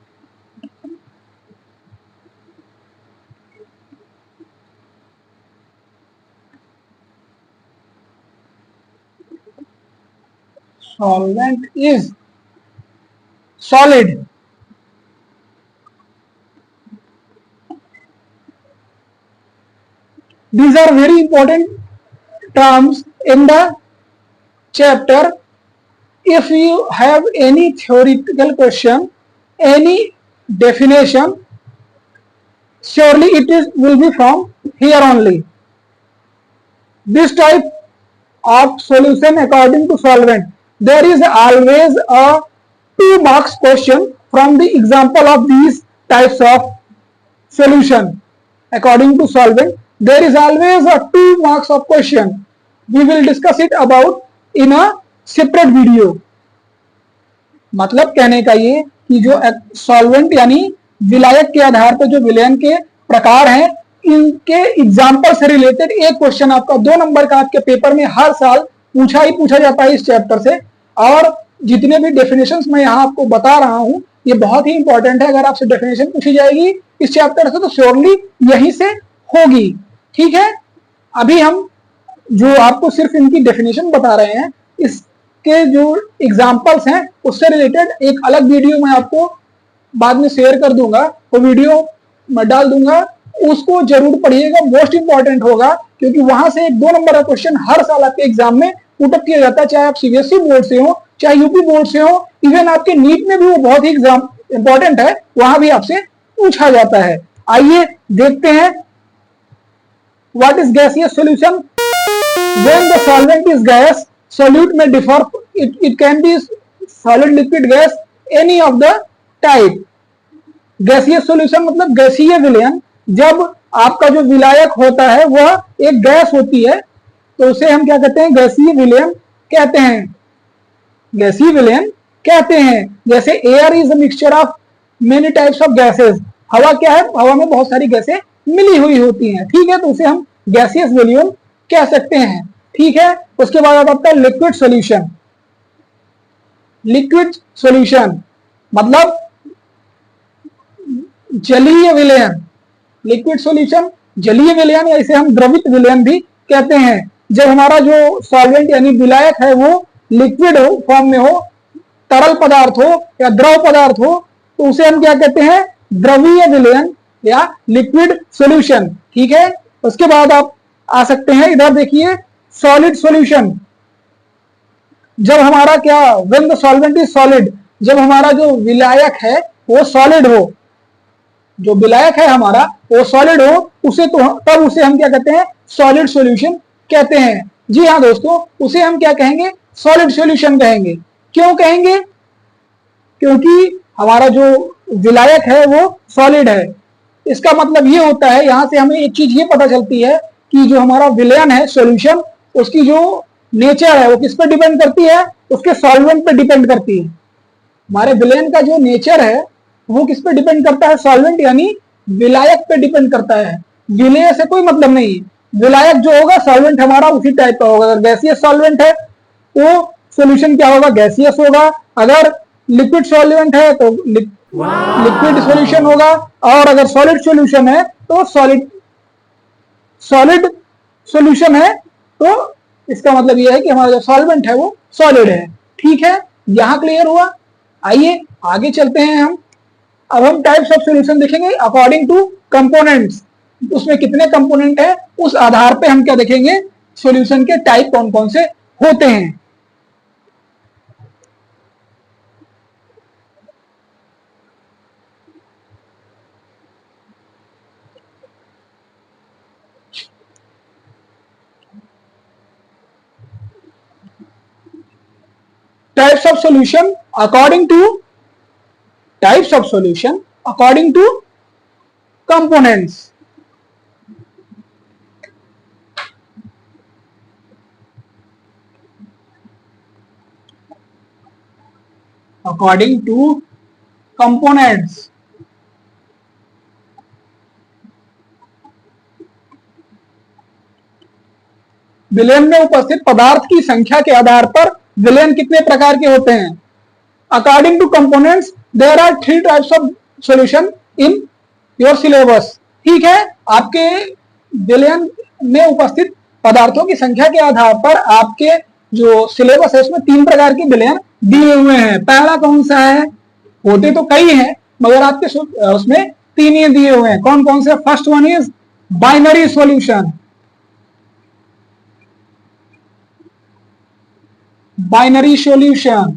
solid. These are very important terms in the chapter. If you have any theoretical question, any definition, surely will be from here only. This type of solution according to solvent, there is always a 2 marks question from the example of these types of solution. According to solvent, there is always a 2 marks of question. We will discuss it about in a separate video. मतलब कहने का ये कि जो सॉल्वेंट यानी विलायक के आधार पर जो विलयन के प्रकार हैं, इनके एग्जाम्पल से रिलेटेड एक क्वेश्चन आपका 2 नंबर का आपके पेपर में हर साल पूछा जाता है इस चैप्टर से। और जितने भी डेफिनेशंस मैं यहाँ आपको बता रहा हूँ, ये बहुत ही इंपॉर्टेंट है। अगर आपसे डेफिनेशन पूछी जाएगी इस चैप्टर से तो श्योरली यहीं से होगी। ठीक है, अभी हम जो आपको सिर्फ इनकी डेफिनेशन बता रहे हैं, इसके जो एग्जाम्पल्स हैं उससे रिलेटेड एक अलग वीडियो मैं आपको बाद में शेयर कर दूंगा, वो वीडियो मैं डाल दूंगा, उसको जरूर पढ़िएगा। मोस्ट इंपॉर्टेंट होगा क्योंकि वहां से एक 2 नंबर का क्वेश्चन हर साल आपके एग्जाम में पुटअप किया जाता है, चाहे आप सीबीएसई बोर्ड से हो, चाहे यूपी बोर्ड से हो, इवन आपके नीट में भी वो बहुत ही एग्जाम इंपॉर्टेंट है, वहां भी आपसे पूछा जाता है। आइए देखते हैं what is gaseous solution. When the solvent is gas, solute may differ, it can be solid, liquid, gas, any of the type. गैसीय सॉल्यूशन मतलब गैसीय विलयन। जब आपका जो विलायक होता है वह एक गैस होती है तो उसे हम क्या कहते हैं? गैसीय विलयन कहते हैं। गैसीय विलयन कहते हैं। जैसे air is a mixture of many types of gases. हवा क्या है? हवा में बहुत सारी गैसें मिली हुई होती हैं। ठीक है, तो उसे हम गैसियस विलयन कह सकते हैं। ठीक है, उसके बाद आता है लिक्विड सॉल्यूशन। लिक्विड सॉल्यूशन मतलब जलीय विलयन। लिक्विड सॉल्यूशन जलीय विलयन या इसे हम द्रवित विलयन भी कहते हैं। जब हमारा जो सॉल्वेंट यानी विलायक है वो लिक्विड हो फॉर्म में हो, तरल पदार्थ हो या द्रव पदार्थ हो, तो उसे हम क्या कहते हैं? द्रवीय विलयन या लिक्विड सॉल्यूशन। ठीक है, उसके बाद आप आ सकते हैं, इधर देखिए सॉलिड सॉल्यूशन। जब हमारा क्या, when the solvent is solid, जब हमारा जो विलायक है वो सॉलिड हो, जो विलायक है हमारा वो सॉलिड हो, उसे तो तब उसे हम क्या कहते हैं? सॉलिड सॉल्यूशन कहते हैं। जी हाँ दोस्तों, उसे हम क्या कहेंगे? सॉलिड सॉल्यूशन कहेंगे। क्यों कहेंगे? क्योंकि हमारा जो विलायक है वो सॉलिड है। इसका मतलब ये होता है, यहां से हमें एक चीज ये पता चलती है कि जो हमारा विलयन है सॉल्यूशन, उसकी जो नेचर है वो किस पर डिपेंड करती है? उसके सॉल्वेंट पे डिपेंड करती है। हमारे विलयन का जो नेचर है वो किस पे डिपेंड करता है? सॉल्वेंट यानी विलायक पे डिपेंड करता है। विलय से कोई मतलब नहीं। विलायक जो होगा सॉल्वेंट हमारा उसी टाइप का होगा। अगर गैसीय सॉल्वेंट है वो सॉल्यूशन क्या होगा, गैसियस होगा। अगर लिक्विड सॉल्वेंट है तो लिक्विड सॉल्यूशन होगा, और अगर सॉलिड सॉल्यूशन है तो सॉलिड सॉल्यूशन है, तो इसका मतलब यह है कि हमारा जो सॉल्वेंट है वो सॉलिड है। ठीक है, यहां क्लियर हुआ। आइए आगे चलते हैं हम। अब हम टाइप्स ऑफ सॉल्यूशन देखेंगे अकॉर्डिंग टू कंपोनेंट्स। उसमें कितने कंपोनेंट है उस आधार पे हम क्या देखेंगे, सॉल्यूशन के टाइप कौन कौन से होते हैं। Types of solution according to types of solution according to components. According to components, विलयन में उपस्थित पदार्थ की संख्या के आधार पर विलयन कितने प्रकार के होते हैं। According to components there are 3 types of solution in your syllabus. ठीक है, आपके विलयन में उपस्थित पदार्थों की संख्या के आधार पर आपके जो सिलेबस है उसमें 3 प्रकार के विलयन दिए हुए हैं। पहला कौन सा है, होते तो कई हैं मगर आपके उसमें 3 ही दिए हुए हैं। कौन कौन से, first one is binary solution. Binary solution.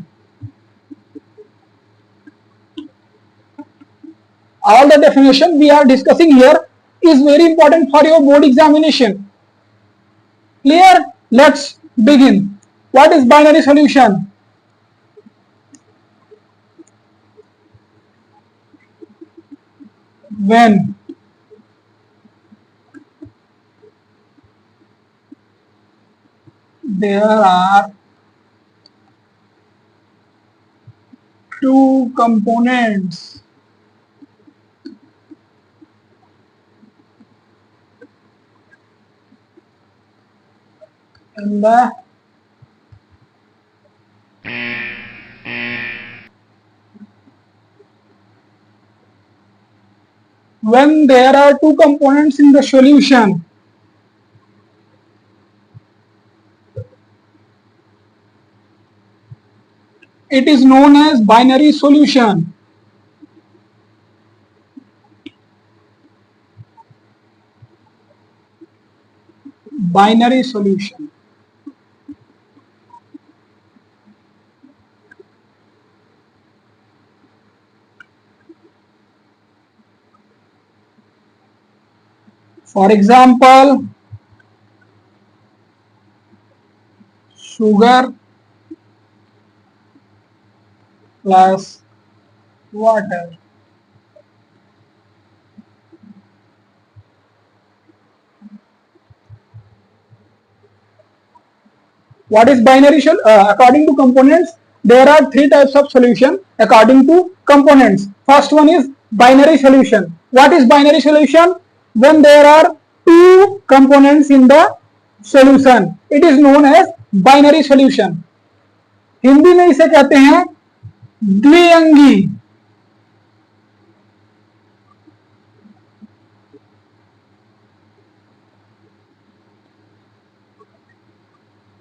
All the definition we are discussing here is very important for your board examination. Clear? Let's begin. What is binary solution? When there are 2 components in the when there are 2 components in the solution, it is known as binary solution. Binary solution. For example, sugar plus water. What is binary solution? According to components, there are 3 types of solution according to components. First one is binary solution. What is binary solution? When there are 2 components in the solution, it is known as binary solution. Hindi में इसे कहते हैं द्विअंगी।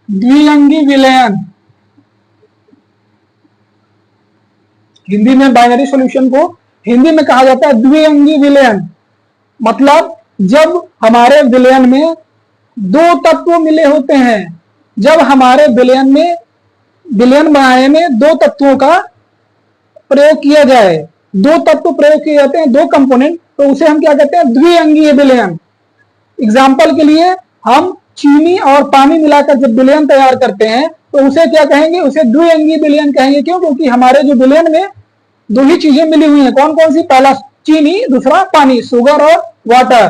द्विअंगी विलयन। हिंदी में बाइनरी सॉल्यूशन को हिंदी में कहा जाता है द्विअंगी विलयन। मतलब जब हमारे विलयन में 2 तत्व मिले होते हैं, जब हमारे विलयन बनाने में 2 तत्वों का प्रयोग किया जाए, 2 तत्व प्रयोग किए जाते हैं, 2 कंपोनेंट, तो उसे हम क्या कहते हैं, द्विअंगीय विलयन। एग्जाम्पल के लिए हम चीनी और पानी मिलाकर जब विलयन तैयार करते हैं तो उसे क्या कहेंगे, उसे द्विअंगीय विलयन कहेंगे। क्यों? क्योंकि हमारे जो विलयन में 2 ही चीजें मिली हुई हैं। कौन कौन सी? पहला चीनी, दूसरा पानी, शुगर और वाटर।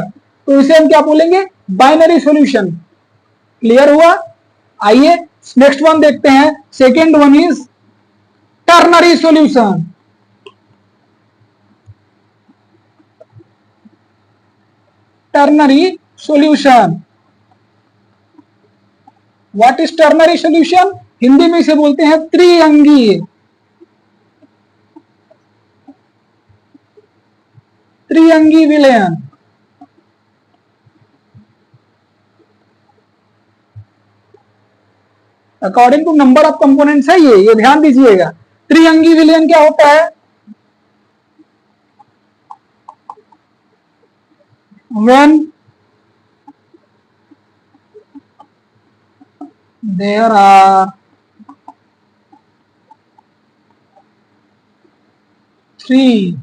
तो इसे हम क्या बोलेंगे, बाइनरी सॉल्यूशन। क्लियर हुआ? आइए नेक्स्ट वन देखते हैं। Second one is ternary solution. What is ternary solution? Hindi में इसे बोलते हैं त्रिअंगीय। त्रिअंगी विलयन। According to number of components है ये ध्यान दीजिएगा। त्रिअंगी विलयन क्या होता है? when there are three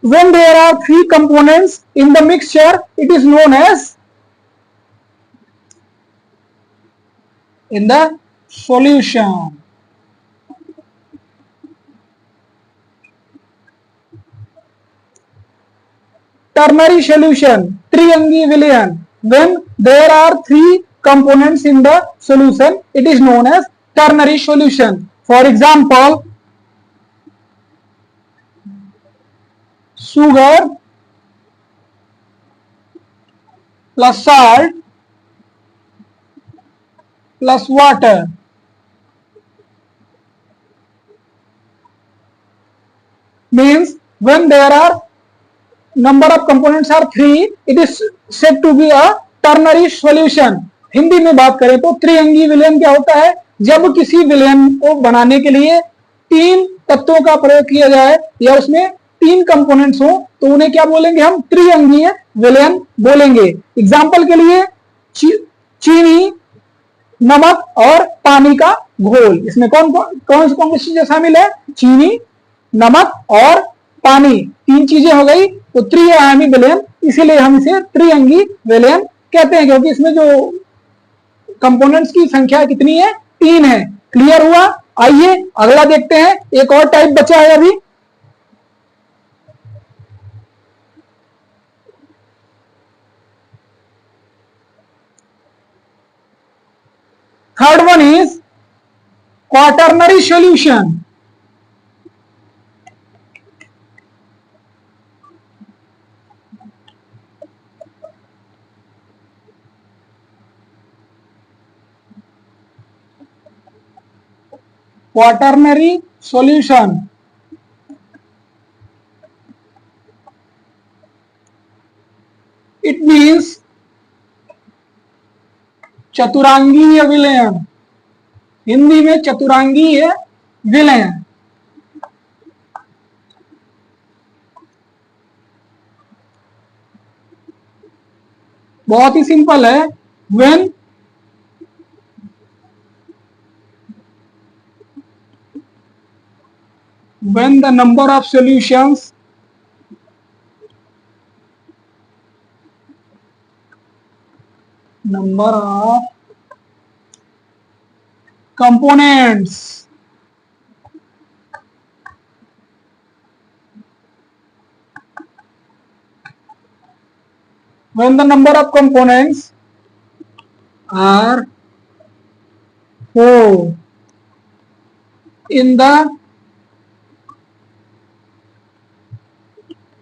when there are three components in the mixture, it is known as in the solution. Ternary solution, triangi villain. When there are three components in the solution, it is known as ternary solution. For example, sugar plus salt plus water. Means when there are number of components are 3, it is said to be a ternary solution. Hindi में बात करें तो त्रिअंगी विलयन क्या होता है? जब किसी विलयन को बनाने के लिए 3 तत्वों का प्रयोग किया जाए या उसमें 3 कंपोनेंट्स हो तो उन्हें क्या बोलेंगे? हम त्रिअंगीय विलयन बोलेंगे। एग्जाम्पल के लिए चीनी, नमक और पानी का घोल। इसमें कौन कौन सी चीजें शामिल है? चीनी, नमक और पानी, 3 चीजें हो गई तो त्रिआयामी विलयन, इसीलिए हम इसे त्रिअंगी विलयन कहते हैं, क्योंकि इसमें जो कंपोनेंट्स की संख्या कितनी है? 3 है। क्लियर हुआ? आइए अगला देखते हैं, एक और टाइप बचा है अभी। Third one is quaternary solution. quaternary solution. It means चतुरांगीय विलयन। हिंदी में चतुरांगीय विलयन। बहुत ही सिंपल है। when the number of solutions components when the number of components are 4 in the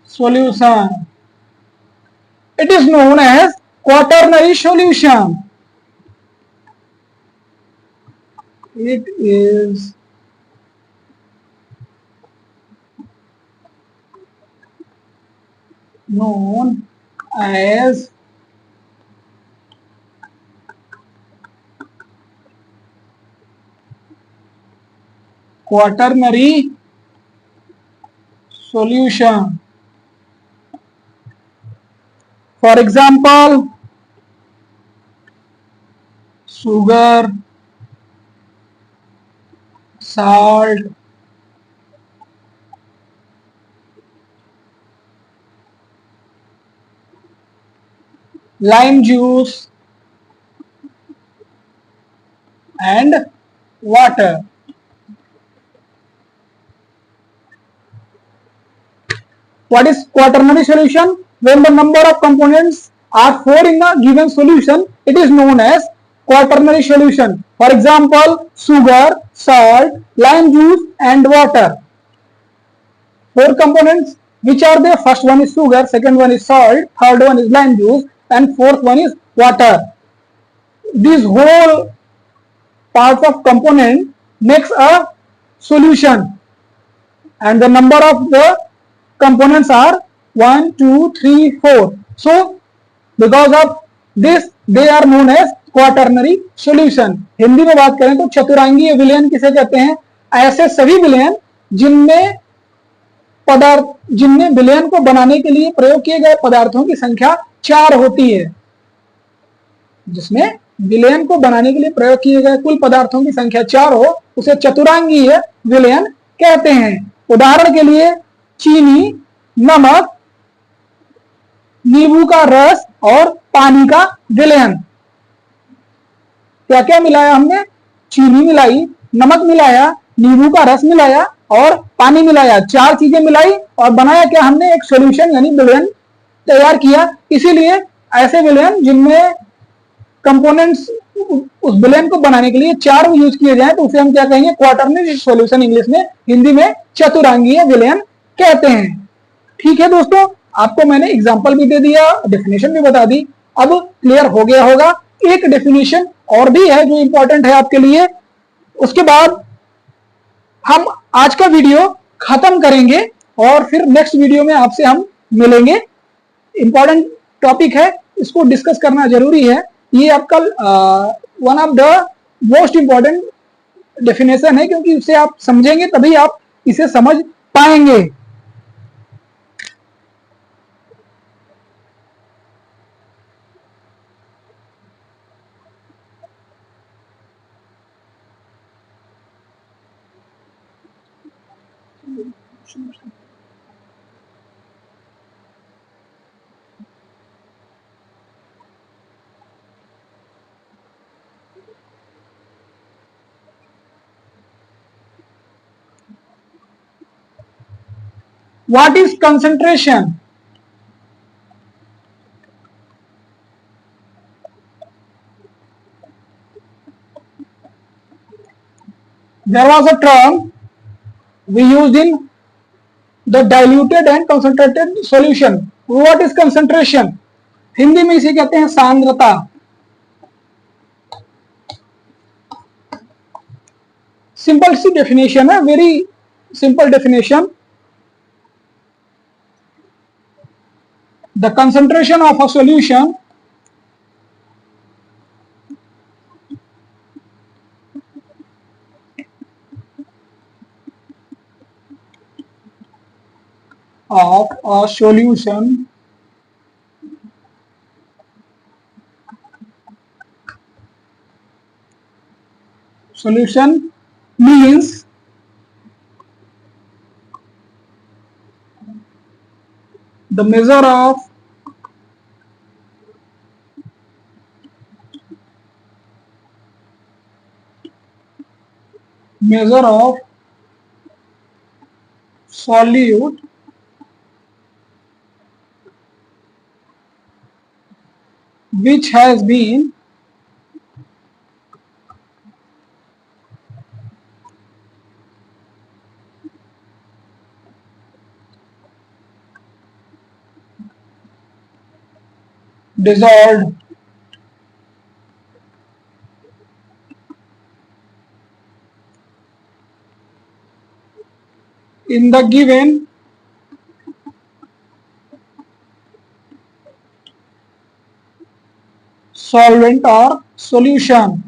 solution, it is known as quaternary solution. It is known as quaternary solution. For example, sugar, salt, lime juice and water. What is quaternary solution? when the number of components are 4 in a given solution, it is known as quaternary solution. For example, sugar, salt, lime juice and water. 4 components, which are there? First one is sugar, second one is salt, third one is lime juice and fourth one is water. These whole parts of component makes a solution, and the number of the components are 1, 2, 3, 4. So because of this they are known as quaternary solution. Hindi में बात करें तो चतुरांगीय विलयन किसे कहते हैं? ऐसे सभी विलयन जिनमें विलयन को बनाने के लिए प्रयोग किए गए पदार्थों की संख्या 4 होती है. जिसमें विलयन को बनाने के लिए प्रयोग किए गए कुल पदार्थों की संख्या 4 हो, उसे चतुरांगीय विलयन कहते हैं. उदाहरण के लिए चीनी, नमक, नींबू का रस और पानी का विलयन. क्या क्या मिलाया हमने? चीनी मिलाई, नमक मिलाया, नींबू का रस मिलाया और पानी मिलाया. 4 चीजें मिलाई और बनाया क्या हमने? एक सॉल्यूशन यानी विलयन तैयार किया. इसीलिए ऐसे विलयन जिनमें कंपोनेंट्स उस विलयन को बनाने के लिए 4 यूज किए जाए तो उसे हम क्या कहेंगे? Quaternary solution. इंग्लिश में, हिंदी में चतुरांगीय विलयन कहते हैं. ठीक है दोस्तों, आपको मैंने एग्जांपल भी दे दिया, डेफिनेशन भी बता दी. अब क्लियर हो गया होगा. एक डेफिनेशन और भी है जो इंपॉर्टेंट है आपके लिए. उसके बाद हम आज का वीडियो खत्म करेंगे और फिर नेक्स्ट वीडियो में आपसे हम मिलेंगे. इंपॉर्टेंट टॉपिक है, इसको डिस्कस करना जरूरी है. ये आपका one of the most important definition है, क्योंकि उसे आप समझेंगे तभी आप इसे समझ पाएंगे. What is concentration? There was a term we used in the diluted and concentrated solution. What is concentration? Hindi में इसे कहते हैं सांद्रता. सिंपल सी डेफिनेशन है, very simple definition. The concentration of a solution solution means the measure of solute which has been dissolved in the given solvent or solution.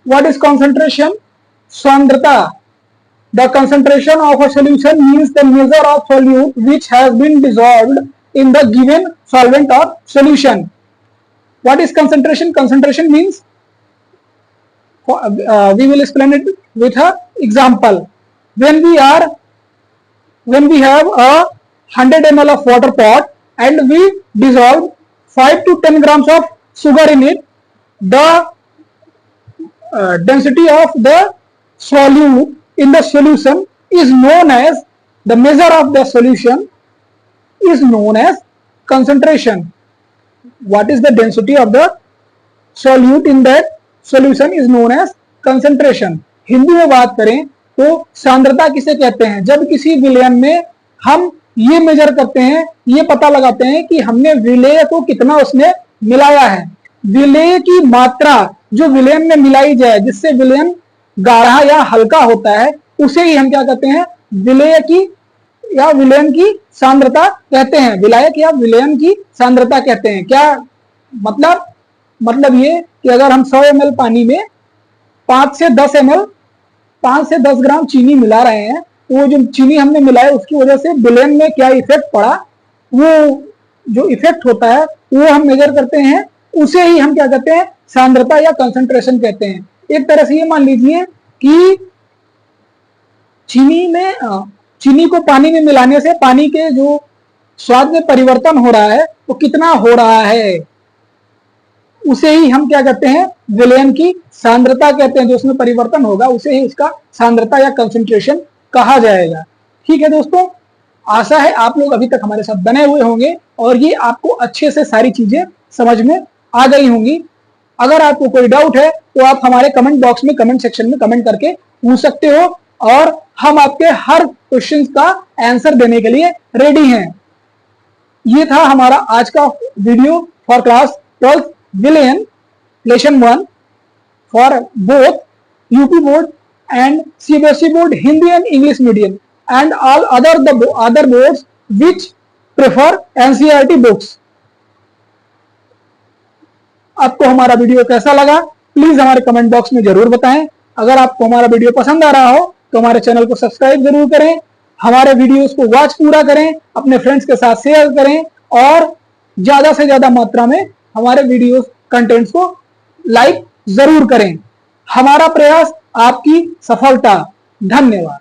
What is concentration? सांद्रता. The concentration of a solution means the measure of solute which has been dissolved in the given solvent or solution. What is concentration? Concentration means, we will explain it with an example. When we have a 100 ml of water pot and we dissolve 5 to 10 grams of sugar in it. The density of the solute in the solution is known as, the measure of the solution is known as concentration. What is the density of the solute in that solution is known as concentration. Hindi में बात करें तो सांद्रता किसे कहते हैं? जब किसी विलयन में हम ये मेजर करते हैं, ये पता लगाते हैं कि हमने विलेय को कितना उसमें मिलाया है। विलेय की मात्रा जो विलयन में मिलाई जाए, जिससे विलयन गाढ़ा या हल्का होता है, उसे ही हम क्या कहते हैं? विलेय की या विलयन की सांद्रता कहते हैं। विलायक या विलयन की सांद्रता कहते हैं। क्या मतलब ये कि अगर हम 100 ml पानी में 5 से 10 ग्राम चीनी मिला रहे हैं, वो जो चीनी हमने मिलाया उसकी वजह से विलयन में क्या इफेक्ट पड़ा, वो जो इफेक्ट होता है वो हम मेजर करते हैं, उसे ही हम क्या कहते हैं? सांद्रता या कंसंट्रेशन कहते हैं। एक तरह से ये मान लीजिए कि चीनी को पानी में मिलाने से पानी के जो स्वाद में परिवर्तन हो रहा है वो कितना हो रहा है, उसे ही हम क्या कहते हैं? विलयन की सांद्रता कहते हैं। जो उसमें परिवर्तन होगा उसे ही उसका सांद्रता या कंसंट्रेशन कहा जाएगा। ठीक है दोस्तों, आशा है आप लोग अभी तक हमारे साथ बने हुए होंगे और ये आपको अच्छे से सारी चीजें समझ में आ गई होंगी। अगर आपको कोई डाउट है तो आप हमारे कमेंट बॉक्स में, कमेंट सेक्शन में कमेंट करके पूछ सकते हो और हम आपके हर क्वेश्चन का आंसर देने के लिए रेडी हैं। ये था हमारा आज का वीडियो फॉर क्लास 12th विलयन lesson 1 for both UP board and CBSE board, Hindi and English medium, and all other boards which prefer NCERT books. आपको हमारा वीडियो कैसा लगा प्लीज हमारे कमेंट बॉक्स में जरूर बताएं। अगर आपको हमारा वीडियो पसंद आ रहा हो तो हमारे चैनल को सब्सक्राइब जरूर करें, हमारे वीडियोस को वॉच पूरा करें, अपने फ्रेंड्स के साथ शेयर करें और ज्यादा से ज्यादा मात्रा में हमारे वीडियोस कंटेंट्स को लाइक जरूर करें। हमारा प्रयास आपकी सफलता। धन्यवाद।